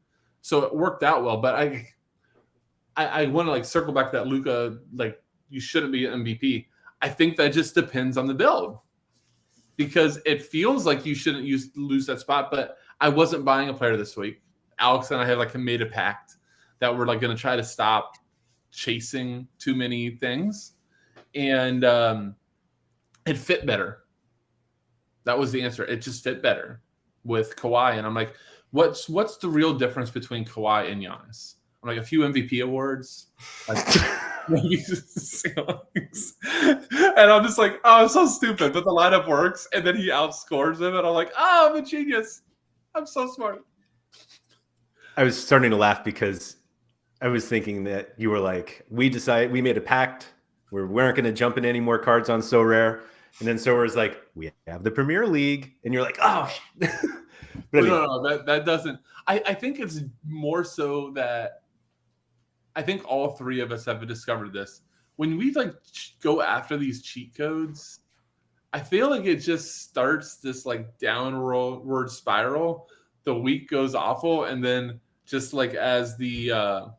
So it worked out well. But I want to like circle back to that Luka, like you shouldn't be an MVP. I think that just depends on the build because it feels like you shouldn't lose that spot. But I wasn't buying a player this week. Alex and I have like made a pact that we're like going to try to stop chasing too many things. And it fit better. That was the answer. It just fit better with Kawhi. And I'm like, what's the real difference between Kawhi and Giannis? I'm like, a few MVP awards. Maybe ceilings. And I'm just like, oh, I'm so stupid. But the lineup works. And then he outscores him. And I'm like, oh, I'm a genius. I'm so smart. I was starting to laugh because I was thinking that you were like, we made a pact. We weren't going to jump in any more cards on Sorare. And then Sorare's like, we have the Premier League. And you're like, oh. But anyway. No, that doesn't. I think it's more so that I think all three of us have discovered this. When we like go after these cheat codes, I feel like it just starts this like downward spiral. The week goes awful. And then just like as the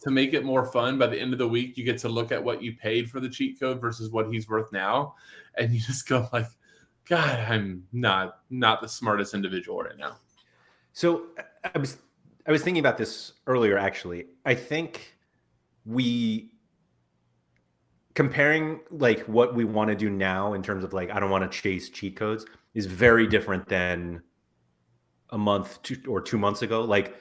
to make it more fun, by the end of the week, you get to look at what you paid for the cheat code versus what he's worth now. And you just go like, God, I'm not the smartest individual right now. So I was thinking about this earlier, actually. I think comparing like what we want to do now in terms of like, I don't want to chase cheat codes is very different than a month or 2 months ago. Like,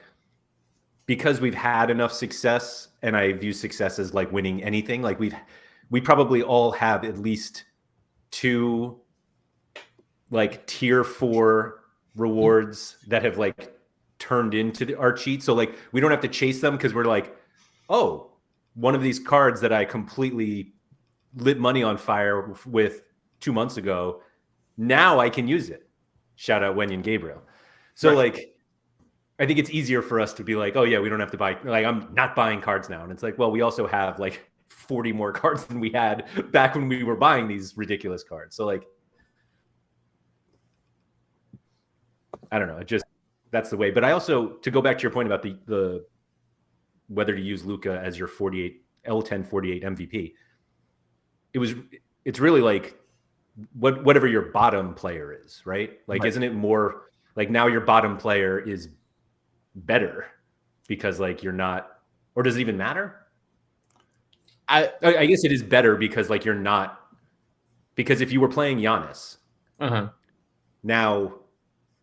because we've had enough success, and I view success as like winning anything. Like we probably all have at least 2 like tier 4 rewards that have like turned into our cheat. So like we don't have to chase them because we're like, oh, one of these cards that I completely lit money on fire with 2 months ago, now I can use it. Shout out Wenyan Gabriel. So like, I think it's easier for us to be like, oh yeah, we don't have to buy, like I'm not buying cards now. And it's like, well, we also have like 40 more cards than we had back when we were buying these ridiculous cards. So like, I don't know. It just, that's the way. But I also, to go back to your point about the whether to use Luka as your 48 L10 48 MVP, it's really like whatever your bottom player is, right? Like, isn't it more like now your bottom player is better because like you're not, or does it even matter? I guess it is better because like you're not Because if you were playing Giannis, now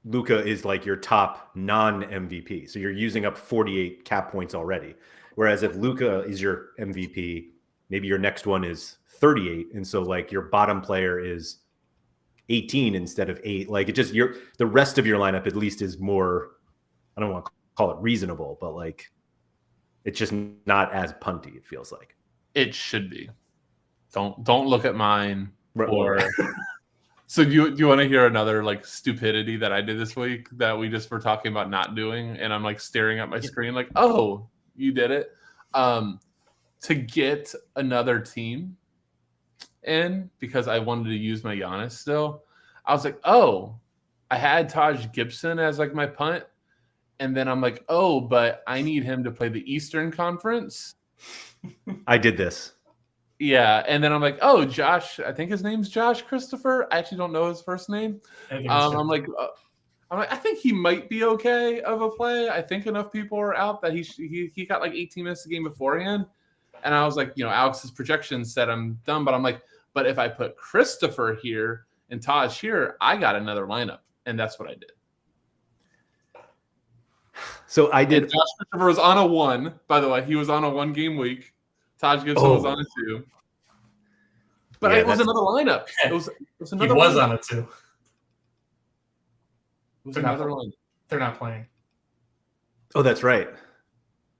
Luka is like your top non-MVP. So you're using up 48 cap points already. Whereas if Luka is your MVP, maybe your next one is 38. And so like your bottom player is 18 instead of 8. Like it just the rest of your lineup at least is more, I don't want to call it reasonable, but like it's just not as punty, it feels like. It should be. Don't look at mine. Or so do you want to hear another like stupidity that I did this week that we just were talking about not doing, and I'm like staring at my screen like, oh, you did it. To get another team in, because I wanted to use my Giannis still, I was like, oh, I had Taj Gibson as like my punt, and then I'm like, oh, but I need him to play the Eastern Conference. I did this. Yeah, and then I'm like, oh, Josh, I think his name's Josh Christopher. I actually don't know his first name. I'm like, I think he might be okay of a play. I think enough people are out that he got like 18 minutes a game beforehand. And I was like, Alex's projections said I'm done, but I'm like, but if I put Christopher here and Taj here, I got another lineup. And that's what I did. So I did. And Josh Christopher was on a 1, by the way. He was on a 1-game week. Taj Gibson was on a 2. But it was another lineup. It was another He was lineup. on a 2. It was another lineup. They're not playing. Oh, that's right.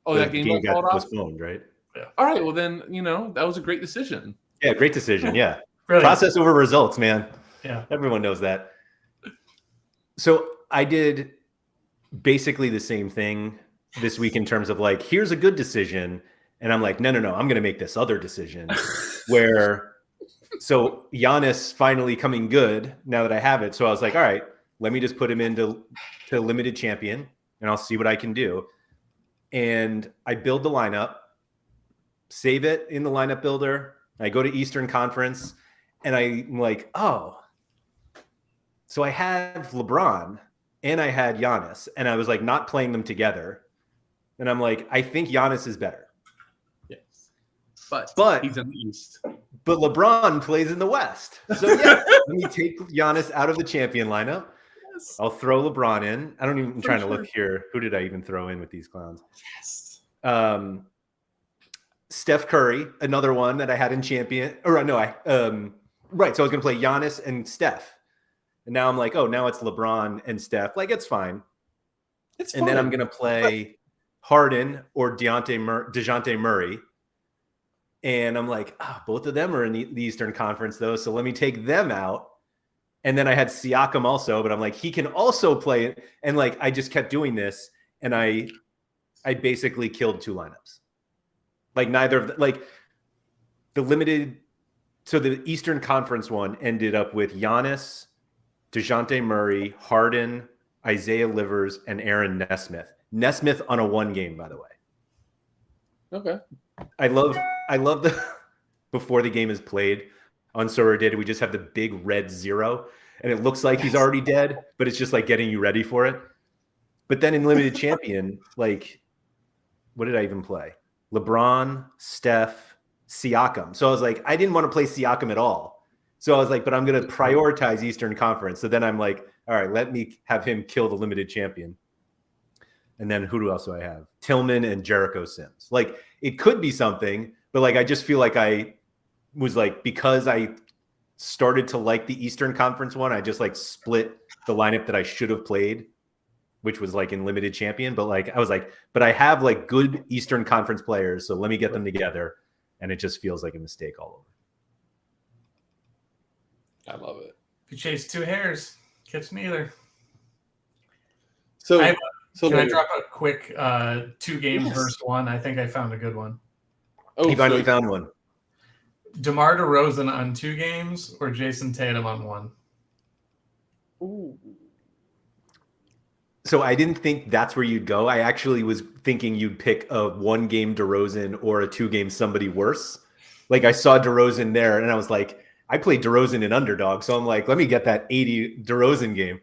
Oh, that game got postponed, right? Yeah. All right. Well, then, that was a great decision. Yeah, great decision. Yeah. Brilliant. Process over results, man. Yeah. Everyone knows that. So I did basically the same thing this week in terms of like, here's a good decision. And I'm like, no, I'm going to make this other decision so Giannis finally coming good now that I have it. So I was like, all right, let me just put him into limited champion and I'll see what I can do. And I build the lineup, save it in the lineup builder. I go to Eastern Conference and I'm like, oh, so I have LeBron and I had Giannis and I was like not playing them together. And I'm like, I think Giannis is better. But he's in the East. But LeBron plays in the West. So yeah, let me take Giannis out of the champion lineup. Yes. I'll throw LeBron in. I'm trying to look here. Who did I even throw in with these clowns? Yes. Steph Curry, another one that I had in champion. Or no, right. So I was gonna play Giannis and Steph. And now I'm like, oh, now it's LeBron and Steph. Like it's fine. And then I'm gonna play Harden or DeJounte Murray. And I'm like, both of them are in the Eastern Conference, though. So let me take them out. And then I had Siakam also, but I'm like, he can also play it. And like, I just kept doing this. And I basically killed 2 lineups. Like neither of like the limited. So the Eastern Conference one ended up with Giannis, DeJounte Murray, Harden, Isaiah Livers, and Aaron Nesmith. Nesmith on a 1 game, by the way. Okay. I love the before the game is played on SorareData, we just have the big red 0 and it looks like he's already dead, but it's just like getting you ready for it. But then in limited champion, like what did I even play? LeBron, Steph, Siakam. So I was like, I didn't want to play Siakam at all. So I was like, but I'm going to prioritize Eastern Conference. So then I'm like, all right, let me have him kill the limited champion. And then who else do I have? Tillman and Jericho Sims. Like it could be something, but like I just feel like I was like, because I started to like the Eastern Conference one, I just like split the lineup that I should have played, which was like in limited champion. But like I was like, but I have like good Eastern Conference players, so let me get them together. And it just feels like a mistake all over. I love it. If you chase 2 hares, catch neither. So can I drop a quick 2 games versus 1? I think I found a good one. Oh, he finally found one. DeMar DeRozan on 2 games or Jason Tatum on 1? Ooh. So I didn't think that's where you'd go. I actually was thinking you'd pick a 1-game DeRozan or a 2-game somebody worse. Like I saw DeRozan there and I was like, I played DeRozan in underdog. So I'm like, let me get that 80 DeRozan game.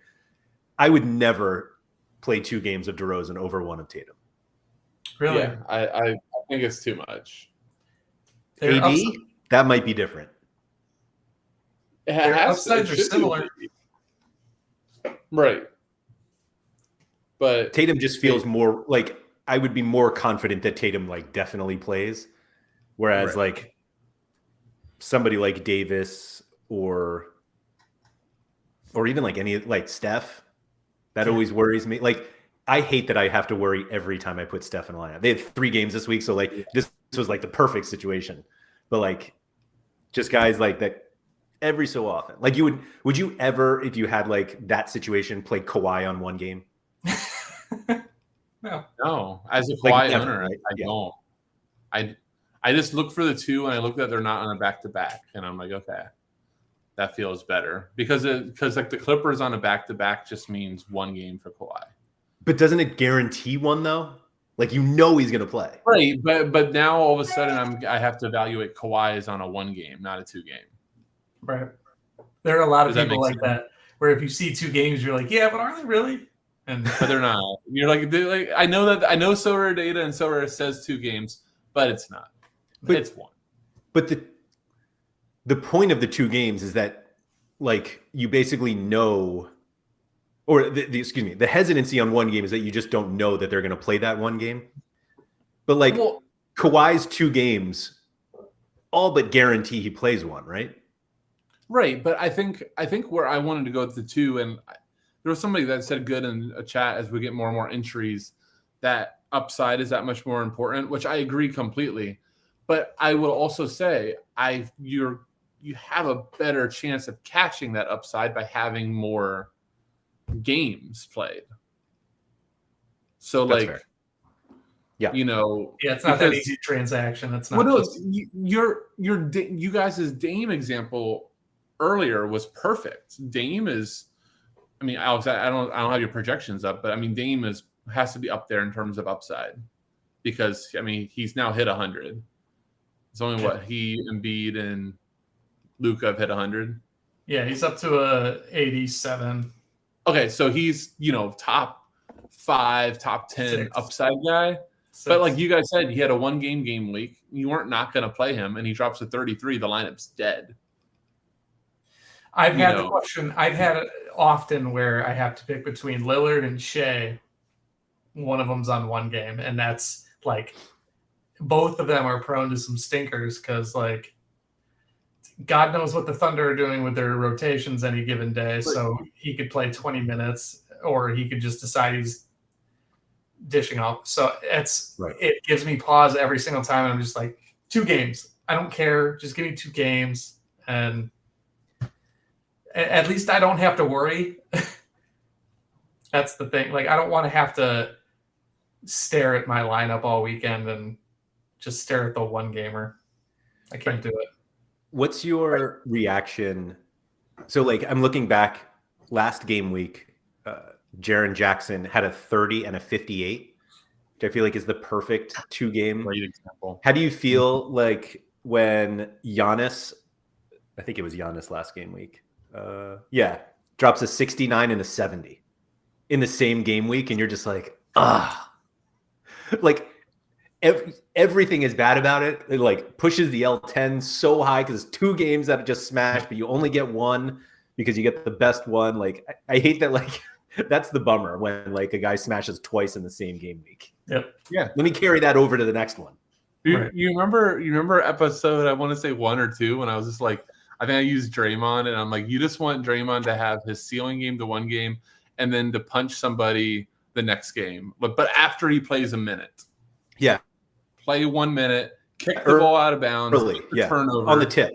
I would never play 2 games of DeRozan over 1 of Tatum. Really? Yeah, I think it's too much. AD, that might be different. Their upsides are similar. Right. But Tatum just feels more like I would be more confident that Tatum like definitely plays. Whereas like somebody like Davis or even like any like Steph, that always worries me. Like I hate that I have to worry every time I put Steph in a lineup. They had 3 games this week, so like this was like the perfect situation. But like just guys like that every so often. Like would you ever, if you had like that situation, play Kawhi on one game? No. As a Kawhi Like, owner, I don't. I just look for the 2 and I look that they're not on a back-to-back, and I'm like, okay, that feels better because like the Clippers on a back-to-back just means 1 game for Kawhi. But doesn't it guarantee one though? Like he's gonna play, right? But now all of a sudden I have to evaluate Kawhi is on a 1 game, not a 2 game. Right. There are a lot of people like that where if you see 2 games, you're like, yeah, but are they really? But they're not. You're like I know SorareData and Sorare says 2 games, but it's not. But it's 1. But the point of the 2 games is that like you basically know, or the hesitancy on 1 game is that you just don't know that they're going to play that 1 game. But like Kawhi's 2 games all but guarantee he plays 1, right? Right, but I think where I wanted to go with the 2, and there was somebody that said good in a chat as we get more and more entries that upside is that much more important, which I agree completely. But I will also say you have a better chance of catching that upside by having more games played. So that's like fair. Yeah, it's not that easy transaction. It's not. You guys' Dame example earlier was perfect. Dame is, I mean, Alex, I don't have your projections up, but I mean, Dame has to be up there in terms of upside because I mean he's now hit 100. It's only what he, Embiid, and Luka have hit 100. Yeah, he's up to a 87. Okay, so he's top 5, top 10 6. upside guy. 6. But like you guys said, he had a 1 game week. You weren't not going to play him, and he drops to 33. The lineup's dead. I've had the question. I've had it often where I have to pick between Lillard and Shea. One of them's on 1 game, and that's like both of them are prone to some stinkers because like God knows what the Thunder are doing with their rotations any given day. So he could play 20 minutes or he could just decide he's dishing off. So it gives me pause every single time. And I'm just like, 2 games. I don't care. Just give me 2 games. And at least I don't have to worry. That's the thing. Like, I don't want to have to stare at my lineup all weekend and just stare at the 1 gamer. I can't do it. What's your reaction? So, like, I'm looking back last game week, Jaren Jackson had a 30 and a 58, which I feel like is the perfect 2 game. Great example. How do you feel like when Giannis, I think it was Giannis last game week, drops a 69 and a 70 in the same game week, and you're just like, like everything is bad about it. It like pushes the L10 so high because it's 2 games that just smashed, but you only get 1 because you get the best one. Like I hate that. Like that's the bummer when like a guy smashes twice in the same game week. Yep. Yeah. Let me carry that over to the next one. You remember episode, I want to say 1 or 2, when I was just like, I think I used Draymond, and I'm like, you just want Draymond to have his ceiling game to 1 game and then to punch somebody the next game. But after he plays a minute. Yeah. Play 1 minute, kick the ball out of bounds, early, turnover. On the tip.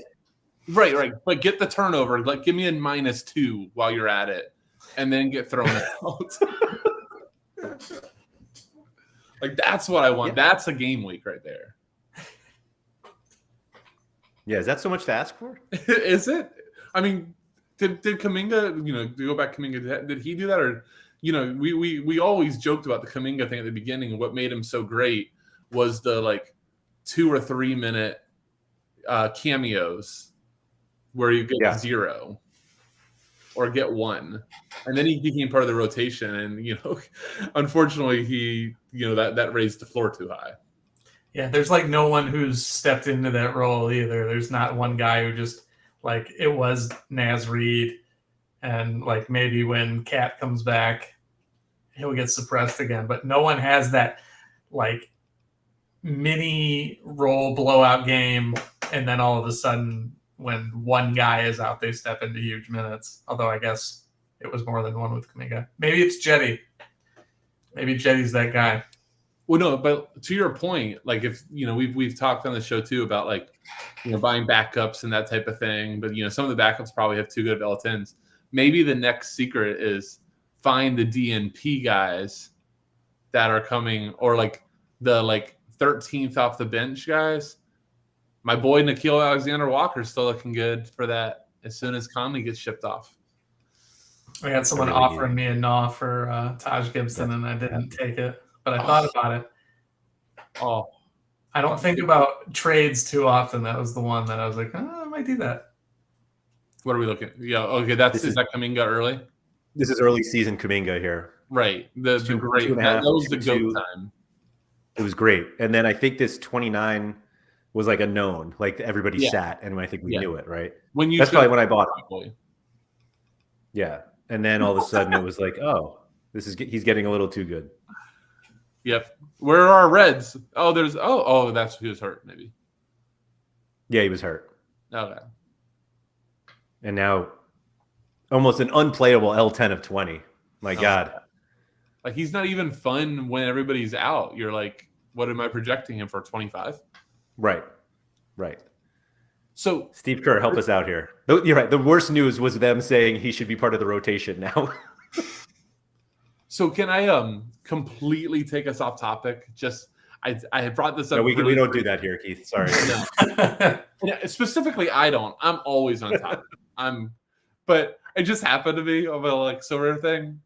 Right. But get the turnover. Like, give me a -2 while you're at it, and then get thrown out. Like, that's what I want. Yeah. That's a game week right there. Yeah, is that so much to ask for? Is it? I mean, did Kuminga, to go back, Kuminga, did he do that? Or, we always joked about the Kuminga thing at the beginning, and what made him so great was the, like, 2 or 3 minute cameos where you get 0 or get 1. And then he became part of the rotation. And, unfortunately, he, that raised the floor too high. Yeah, there's like no one who's stepped into that role either. There's not one guy who just like it was Naz Reid, and like maybe when Cat comes back, he'll get suppressed again. But no one has that like mini role blowout game, and then all of a sudden, when one guy is out, they step into huge minutes. Although I guess it was more than one with Kuminga. Maybe it's Jetty. Maybe Jetty's that guy. Well, no, but to your point, like if we've talked on the show too about like buying backups and that type of thing. But some of the backups probably have too good of L10s. Maybe the next secret is find the DNP guys that are coming, or like the 13th off the bench guys. My boy Nickeil Alexander-Walker's still looking good for that as soon as Conley gets shipped off. I had someone offering me a gnaw for Taj Gibson, and I didn't take it. But I thought about it. Oh, I don't think about trades too often. That was the one that I was like, I might do that. What are we looking? Yeah, okay. Is that Kuminga early? This is early season Kuminga here. Right. The great. That was the GOAT time. It was great. And then I think this 29 was like a known. Like everybody sat, and I think we knew it, right? That's probably when I bought it. Yeah. And then all of a sudden it was like, oh, he's getting a little too good. Yep. Where are our Reds? Oh, that's who was hurt, maybe. Yeah, he was hurt. Okay. And now almost an unplayable L10 of 20. My God. Like he's not even fun when everybody's out. You're like, what am I projecting him for? 25? Right. So Steve Kerr, help us out here. You're right. The worst news was them saying he should be part of the rotation now. So can I completely take us off topic? Just I had brought this up. No, we don't do that here, Keith. Sorry. No. Yeah, specifically, I don't. I'm always on top. But it just happened to me of a Sorare thing.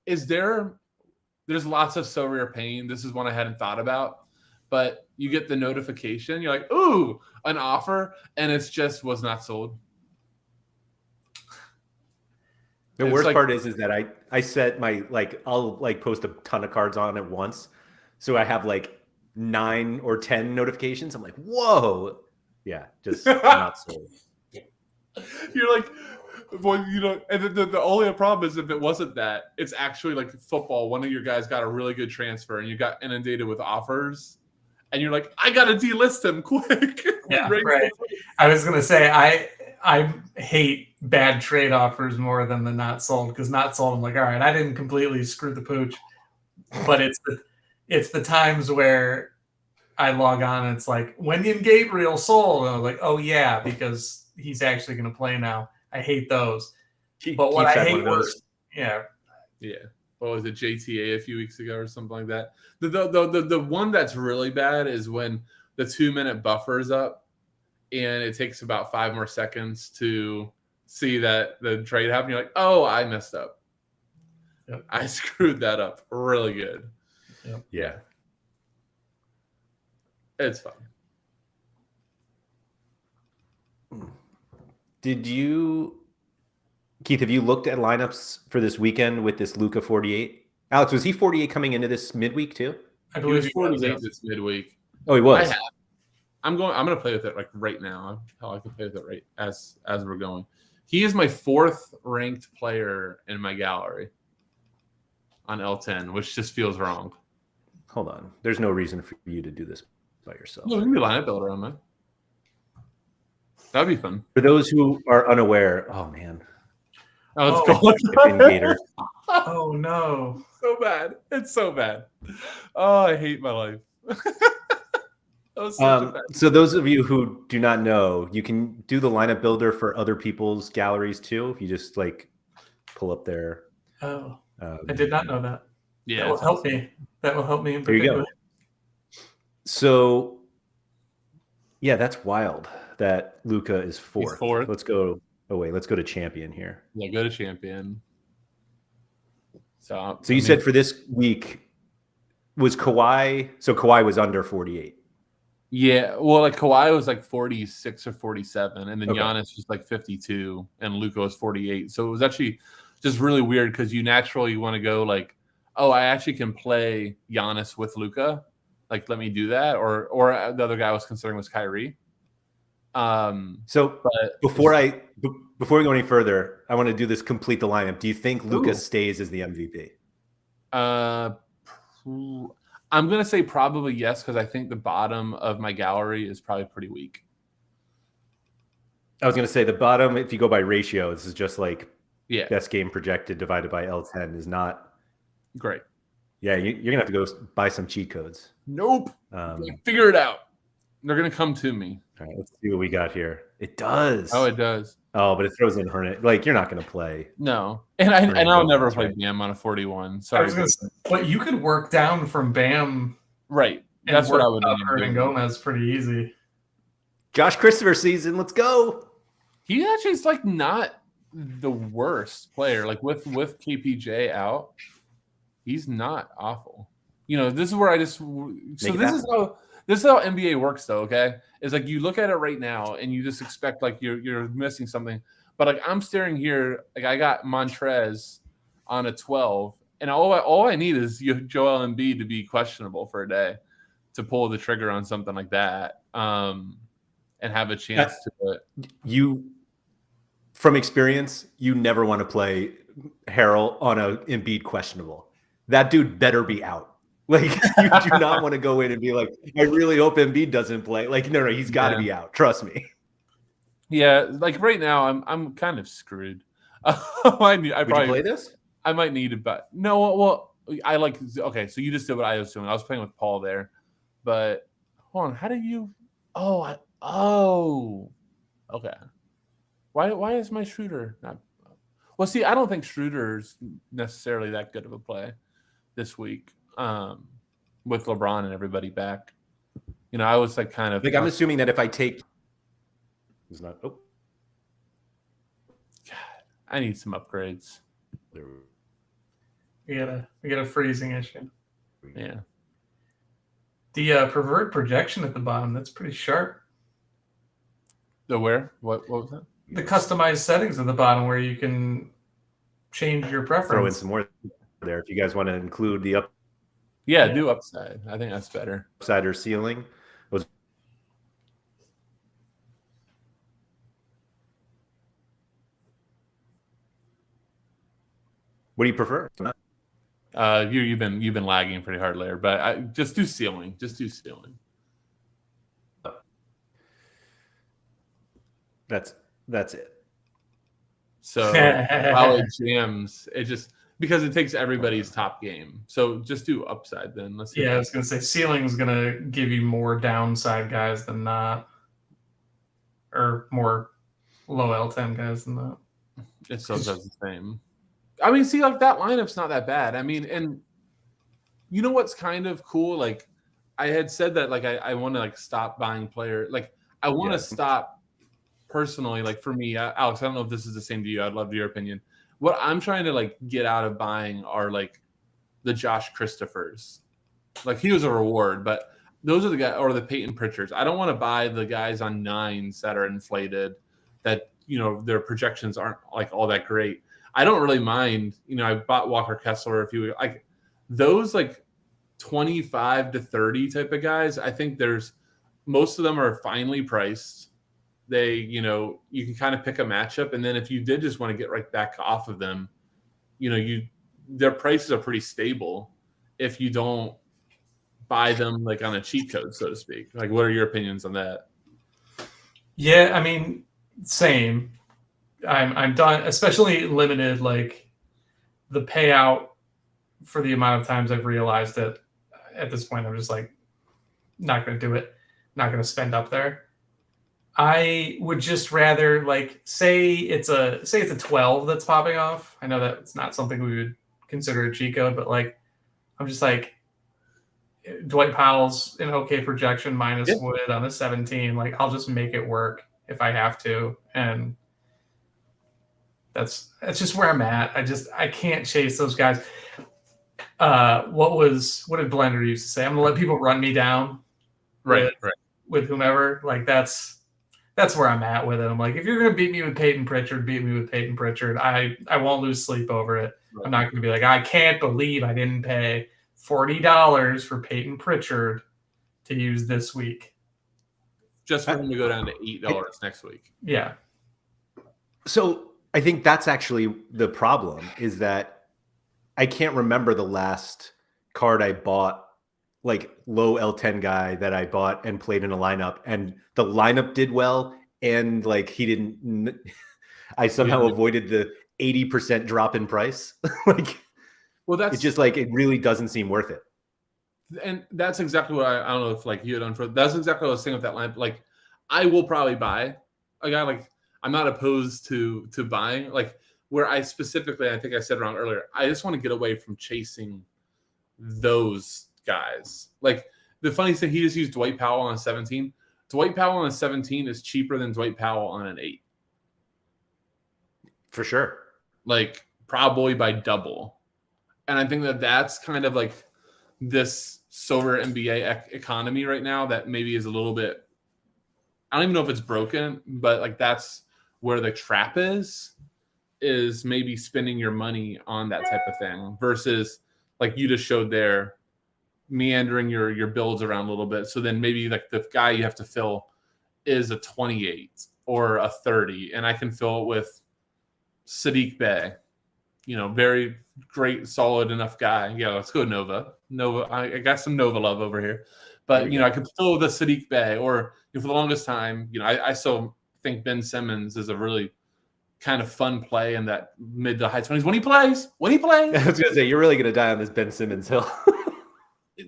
There's lots of Sorare pain. This is one I hadn't thought about, but you get the notification. You're like, ooh, an offer, and it's just was not sold. The worst part is that I set my I'll post a ton of cards on at once, so I have 9 or 10 notifications. I'm like, whoa, yeah, just not sold. You're like, well, and the only problem is if it wasn't that, it's actually like football. One of your guys got a really good transfer, and you got inundated with offers, and you're like, I gotta delist him quick. Yeah, right. I was gonna say I hate bad trade offers more than the not sold, because not sold, I'm like, all right, I didn't completely screw the pooch, but it's the times where I log on and it's like, Wenyan Gabriel sold, and I'm like, oh yeah, because he's actually going to play now. I hate those. But what I hate was, yeah. What was it, JTA a few weeks ago or something like that? The one that's really bad is when the 2-minute buffer is up, and it takes about 5 more seconds to see that the trade happened. You're like, oh, I messed up. Yep. I screwed that up really good. Yep. Yeah. It's fun. Did you, Keith, have you looked at lineups for this weekend with this Luka 48? Alex, was he 48 coming into this midweek too? I believe he was 48 this midweek. Oh, he was. I'm going to play with it right now. How I can play with it right as we're going. He is my 4th ranked player in my gallery on L10, which just feels wrong. Hold on. There's no reason for you to do this by yourself. No, we can be lineup builder on that. That'd be fun. For those who are unaware, oh man. Gator. Oh no. So bad. It's so bad. Oh, I hate my life. So those of you who do not know, you can do the lineup builder for other people's galleries too. If you just pull up their. Oh, I did not know that. Yeah, that will help me. That will help me in there particular. you go. So, yeah, that's wild that Luka is 4th. He's 4th. Let's go. Oh wait, let's go to champion here. Yeah, go to champion. So you said for this week was Kawhi. So Kawhi was under 48. Yeah, well, Kawhi was 46 or 47, and then Giannis was 52, and Luka was 48. So it was actually just really weird because you naturally want to go oh, I actually can play Giannis with Luka. Let me do that. Or the other guy I was considering was Kyrie. So But before we go any further, I want to do this complete the lineup. Do you think Luka stays as the MVP? I'm gonna say probably yes, because I think the bottom of my gallery is probably pretty weak. I was going to say the bottom, if you go by ratio, this is just like best game projected divided by L10 is not great. Yeah, you're going to have to go buy some cheat codes. Nope. Figure it out. They're going to come to me. All right, let's see what we got here. It does. Oh, it does. Oh, but it throws in Hernet. Like, you're not going to play. No. And I'll never play BAM on a 41. Sorry. I was going to say, but you could work down from BAM. Right. That's what I would do. And Gomez pretty easy. Josh Christopher season. Let's go. He actually is like not the worst player. Like with KPJ out, he's not awful. You know, this is where this is how NBA works though, okay? It's like you look at it right now and you just expect like you're missing something. But like I'm staring here, like I got Montrez on a 12, and all I need is Joel Embiid to be questionable for a day to pull the trigger on something like that. And have a chance to it. From experience, you never want to play Harrell on a Embiid questionable. That dude better be out. Like, you do not want to go in and be like, I really hope Embiid doesn't play. Like, no, he's got to be out. Trust me. Yeah, like right now, I'm kind of screwed. Would you play this? I might need it, but no. Well, okay. So you just did what I was doing. I was playing with Paul there, but hold on. How do you? Oh, okay. Why is my Schroeder not? Well, see, I don't think Schroeder's necessarily that good of a play this week with LeBron and everybody back. You know, I was like kind of like I'm assuming that if I take, it's not. Oh, God, I need some upgrades. We got a freezing issue. Yeah. The pervert projection at the bottom, that's pretty sharp. The where? What was that? The customized settings at the bottom where you can change your preference. Throw in some more there if you guys want to include the up. Yeah, do upside. I think that's better. Upside or ceiling. What do you prefer? You've been lagging pretty hard, Laird, but just do ceiling. Just do ceiling. That's it. So while it jams, it just because it takes everybody's top game. So just do upside then. Let's see. Yeah, I was gonna say ceiling is gonna give you more downside guys than not, or more low L10 guys than that. It still does the same. I mean, see, like that lineup's not that bad. I mean, and you know what's kind of cool? Like I had said that like I want to like stop buying player. Like I want to stop. Personally, like for me, Alex, I don't know if this is the same to you. I'd love your opinion. What I'm trying to like get out of buying are like the Josh Christophers. Like he was a reward, but those are the guys or the Peyton Pritchards. I don't want to buy the guys on 9s that are inflated that, you know, their projections aren't like all that great. I don't really mind. You know, I bought Walker Kessler a few like those like 25 to 30 type of guys. I think there's most of them are finely priced. They, you know, you can kind of pick a matchup, and then if you did just want to get right back off of them, you know, their prices are pretty stable if you don't buy them like on a cheat code, so to speak. Like, what are your opinions on that? Yeah, I mean, same. I'm done, especially limited. Like the payout for the amount of times I've realized that at this point, I'm just like not going to do it, not going to spend up there. I would just rather like say it's a 12 that's popping off. I know that it's not something we would consider a cheat code, but like I'm just like Dwight Powell's an okay projection minus Wood on a 17. Like I'll just make it work if I have to, and that's just where I'm at. I can't chase those guys. What did Blender used to say? I'm gonna let people run me down, right with whomever. Like that's where I'm at with it. I'm like, if you're going to beat me with Peyton Pritchard, beat me with Peyton Pritchard. I won't lose sleep over it. Right. I'm not going to be like, I can't believe I didn't pay $40 for Peyton Pritchard to use this week. just for him to go down to $8 next week. Yeah. So I think that's actually the problem, is that I can't remember the last card I bought, like low L10 guy that I bought and played in a lineup, and the lineup did well, and like he didn't. I somehow avoided the 80% drop in price. Like, well, that's it's just like it really doesn't seem worth it. And that's exactly what I don't know if like you had done for. That's exactly what I was saying with that lineup. Like, I will probably buy a guy. Like, I'm not opposed to buying. Like, where I specifically, I think I said wrong earlier. I just want to get away from chasing those guys. Like, the funny thing, he just used Dwight Powell on a 17. Dwight Powell on a 17 is cheaper than Dwight Powell on an 8. For sure. Like, probably by double. And I think that that's kind of like this Sorare NBA economy right now that maybe is a little bit, I don't even know if it's broken, but like that's where the trap is maybe spending your money on that type of thing versus like you just showed there, meandering your builds around a little bit. So then maybe like the guy you have to fill is a 28 or a 30, and I can fill it with Sadiq Bey, very great, solid enough guy. Yeah, let's go Nova. I got some Nova love over here. But, I could fill with a Sadiq Bey, or for the longest time, I still think Ben Simmons is a really kind of fun play in that mid to high 20s when he plays. I was going to say, you're really going to die on this Ben Simmons hill.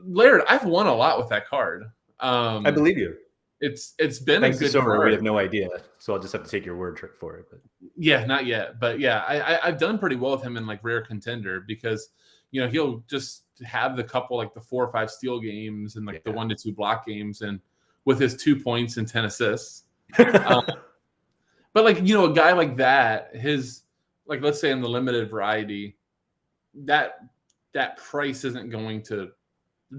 Laird, I've won a lot with that card. I believe you. It's been Thanks a good to Sorare, card. we have no idea, so I'll just have to take your word for it. But yeah, not yet, but yeah, I've done pretty well with him in like rare contender because he'll just have the couple like the 4 or 5 steal games and like the 1 to 2 block games, and with his 2 points and 10 assists. But like a guy like that, his like let's say in the limited variety, that price isn't going to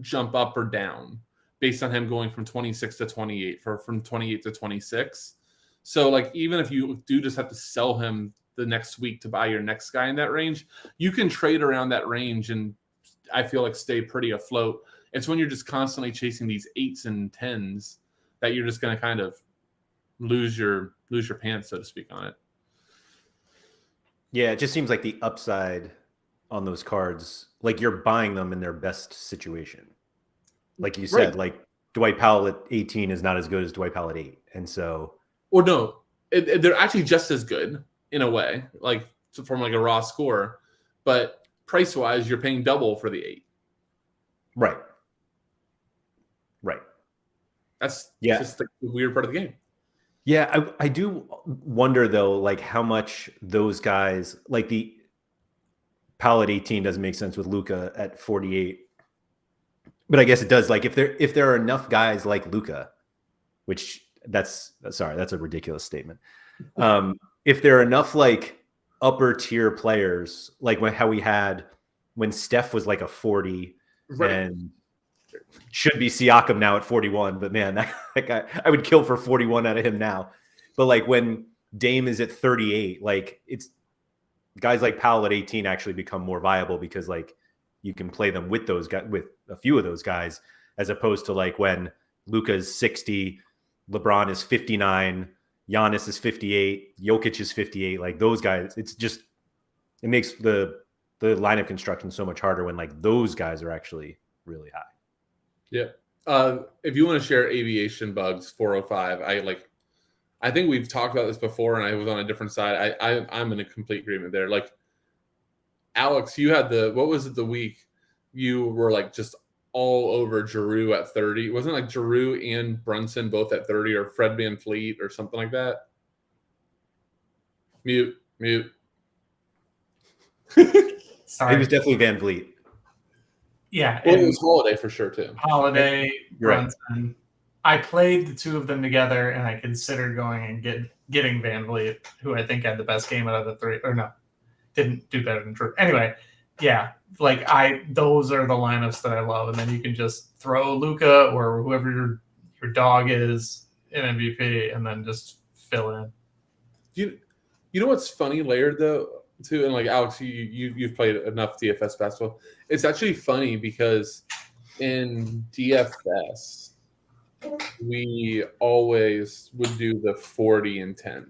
jump up or down based on him going from 26 to 28 from 28 to 26. So like even if you do just have to sell him the next week to buy your next guy in that range, you can trade around that range and I feel like stay pretty afloat. It's when you're just constantly chasing these 8s and 10s that you're just going to kind of lose your pants, so to speak, on it. Yeah, it just seems like the upside on those cards, like you're buying them in their best situation. Like you said, like Dwight Powell at 18 is not as good as Dwight Powell at 8. And so... Or no, they're actually just as good in a way, like from like a raw score. But price-wise, you're paying double for the 8. Right. That's just the weird part of the game. Yeah, I do wonder, though, like how much those guys, like the Powell at 18 doesn't make sense with Luka at 48. But I guess it does. Like if there are enough guys like Luka, which that's a ridiculous statement. If there are enough like upper tier players, like how we had when Steph was like a 40 and should be Siakam now at 41, but man, that guy, I would kill for 41 out of him now. But like when Dame is at 38, like it's guys like Powell at 18 actually become more viable because like you can play them with those guys, with a few of those guys, as opposed to like when Luka is 60, LeBron is 59, Giannis is 58, Jokic is 58. Like those guys, it makes the lineup construction so much harder when like those guys are actually really high. Yeah. If you want to share aviation bugs, 405, I think we've talked about this before and I was on a different side. I'm in a complete agreement there. Like Alex, you had what was it the week you were like just all over Giroux at 30? Wasn't it like Giroux and Brunson both at 30 or Fred VanVleet or something like that? Mute. Sorry. It was definitely VanVleet. Yeah. Well, it was Holiday for sure too. Holiday, Brunson. Right. I played the two of them together and I considered going and getting VanVleet, who I think had the best game out of the three, or no, didn't do better than Drew. Anyway, yeah, like those are the lineups that I love, and then you can just throw Luka or whoever your dog is in MVP, and then just fill in. You know what's funny, Laird though, too, and like Alex, you've played enough DFS basketball. It's actually funny because in DFS, we always would do the 40 and 10.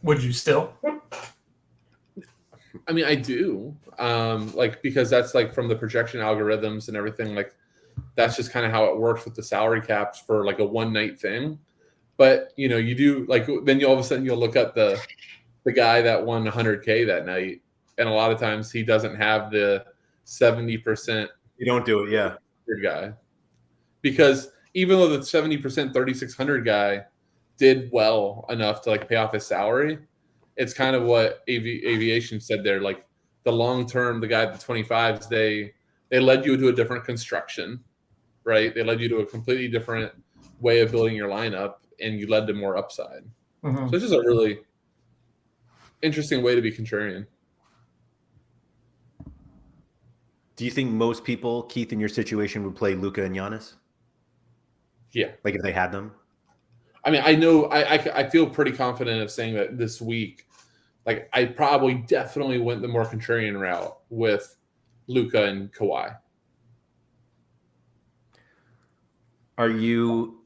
Would you still? I mean, I do, like, because that's like from the projection algorithms and everything. Like, that's just kind of how it works with the salary caps for like a one night thing. But you know, you do like then you all of a sudden you'll look at the guy that won 100K that night, and a lot of times he doesn't have the 70%. You don't do it, yeah. Guy, because even though the 70% 3,600 guy did well enough to like pay off his salary, it's kind of what aviation said there. Like the long term, the guy at the 25s, they led you to a different construction, right? They led you to a completely different way of building your lineup, and you led to more upside. Mm-hmm. So it's just a really interesting way to be contrarian. Do you think most people, Keith, in your situation, would play Luka and Giannis? Yeah, like if they had them. I mean, I know I feel pretty confident of saying that this week, like I probably definitely went the more contrarian route with Luka and Kawhi. Are you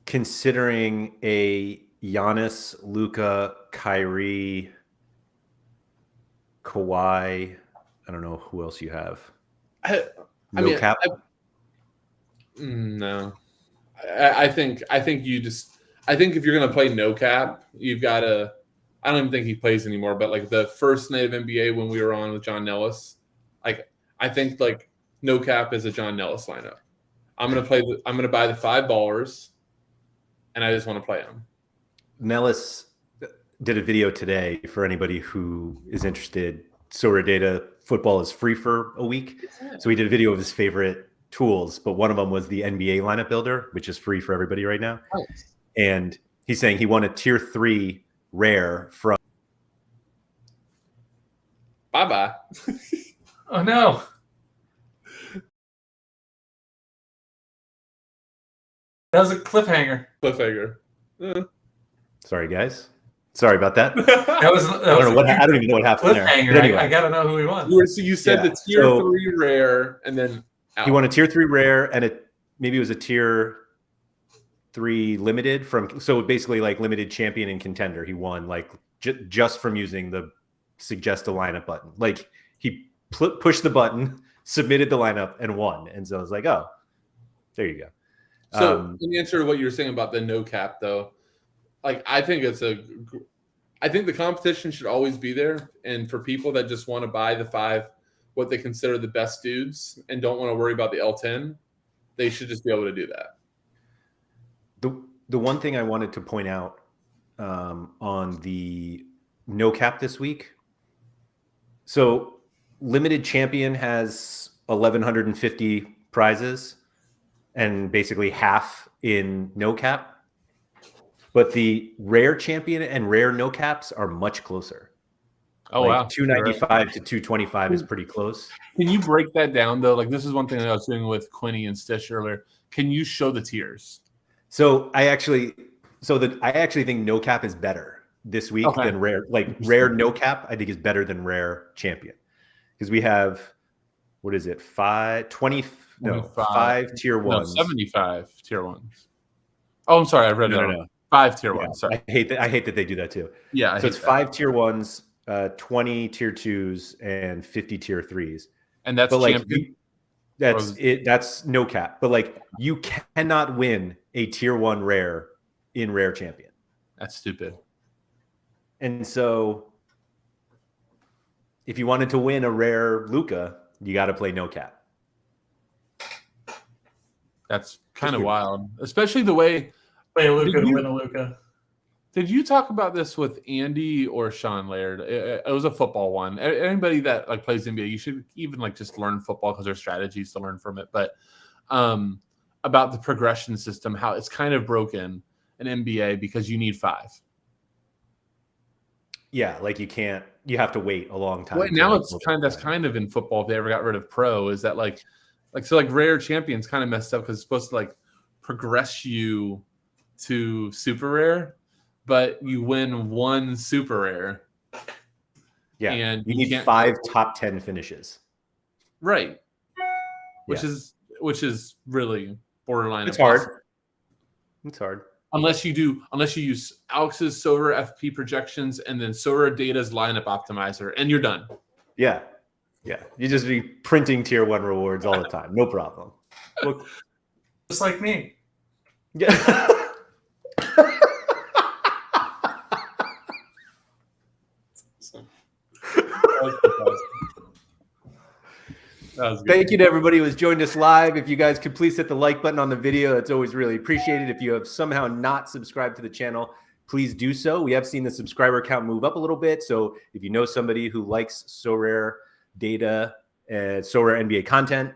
considering a Giannis, Luka, Kyrie, Kawhi? I don't know who else you have. No cap. No, I think you just. I think if you're going to play no cap, you've got to. I don't even think he plays anymore. But like the first night of NBA when we were on with John Nellis, like I think like no cap is a John Nellis lineup. I'm going to buy the 5 ballers, and I just want to play them. Nellis did a video today for anybody who is interested. SorareData football is free for a week, so he did a video of his favorite tools, but one of them was the NBA lineup builder, which is free for everybody right now. Nice. And he's saying he won a tier 3 rare from. Bye-bye. Oh, no. That was a cliffhanger. Sorry, guys. Sorry about that. I don't even know what happened there. But anyway. I got to know who he won. So you said the tier 3 rare, and then out. He won a tier 3 rare, and maybe it was a tier 3 limited so basically like limited champion and contender. He won like just from using the suggest a lineup button. Like he pushed the button, submitted the lineup, and won. And so I was like, oh, there you go. So in answer to what you were saying about the no cap, though, like I think the competition should always be there, and for people that just want to buy the 5, what they consider the best dudes, and don't want to worry about the L10, they should just be able to do that. The one thing I wanted to point out on the no cap this week. So limited champion has 1,150 prizes, and basically half in no cap. But the rare champion and rare no caps are much closer. Oh, wow. 295 to 225 is pretty close. Can you break that down, though? Like, this is one thing that I was doing with Quinny and Stitch earlier. Can you show the tiers? So I actually think no cap is better this week than rare. Like rare no cap, I think is better than rare champion, because we have, what is it? 5 tier 1s. 75 tier 1s. Oh, I'm sorry, I read it. No. 5 tier 1s. Sorry, I hate that they do that too. Yeah, so it's 5 tier 1s, 20 tier 2s, and 50 tier 3s. And that's champion. That's no cap. But like you cannot win a tier 1 rare in rare champion. That's stupid. And so if you wanted to win a rare Luka, you got to play no cap. That's kind of wild, especially the way play a Luka to win a Luka. Did you talk about this with Andy or Sean Laird? It was a football one. Anybody that like plays NBA, you should even like just learn football because there's strategies to learn from it. But about the progression system, how it's kind of broken in NBA because you need 5. Yeah, like you have to wait a long time. Well, now that's kind of in football. If they ever got rid of pro, is that like rare champions kind of messed up because it's supposed to like progress you to super rare, but you win 1 super rare. Yeah, and you need 5 top 10 finishes. Right. Which is really borderline. It's hard. impossible. It's hard. Unless you use Alex's Sorare FP projections and then SorareData's lineup optimizer, and you're done. Yeah. Yeah. You just be printing tier 1 rewards all the time. No problem. Look. Just like me. Yeah. Thank you to everybody who has joined us live. If you guys could please hit the like button on the video, it's always really appreciated. If you have somehow not subscribed to the channel, please do so. We have seen the subscriber count move up a little bit. So if you know somebody who likes SorareData and Sorare NBA content,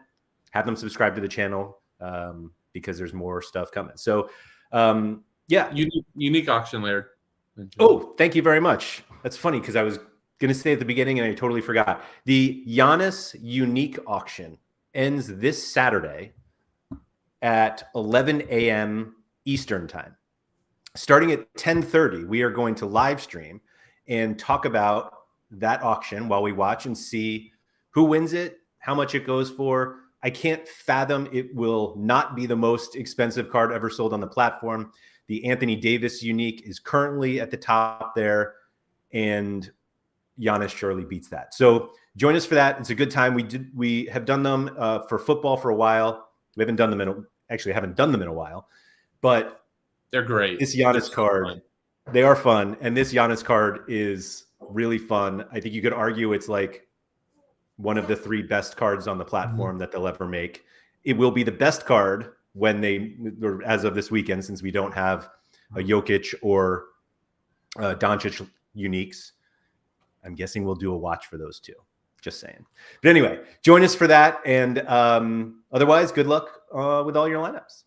have them subscribe to the channel because there's more stuff coming. So yeah. Unique auction, Laird. Oh, thank you very much. That's funny because I was going to say at the beginning and I totally forgot. The Giannis Unique auction ends this Saturday at 11 a.m. Eastern time. Starting at 10:30, we are going to live stream and talk about that auction while we watch and see who wins it, how much it goes for. I can't fathom it will not be the most expensive card ever sold on the platform. The Anthony Davis Unique is currently at the top there, and Giannis surely beats that. So join us for that. It's a good time. We have done them for football for a while. We haven't done them haven't done them in a while, but they're great. This Giannis card, they are fun. And this Giannis card is really fun. I think you could argue it's like one of the 3 best cards on the platform that they'll ever make. It will be the best card or as of this weekend, since we don't have a Jokic or Dončić uniques. I'm guessing we'll do a watch for those 2. Just saying. But anyway, join us for that. And otherwise, good luck with all your lineups.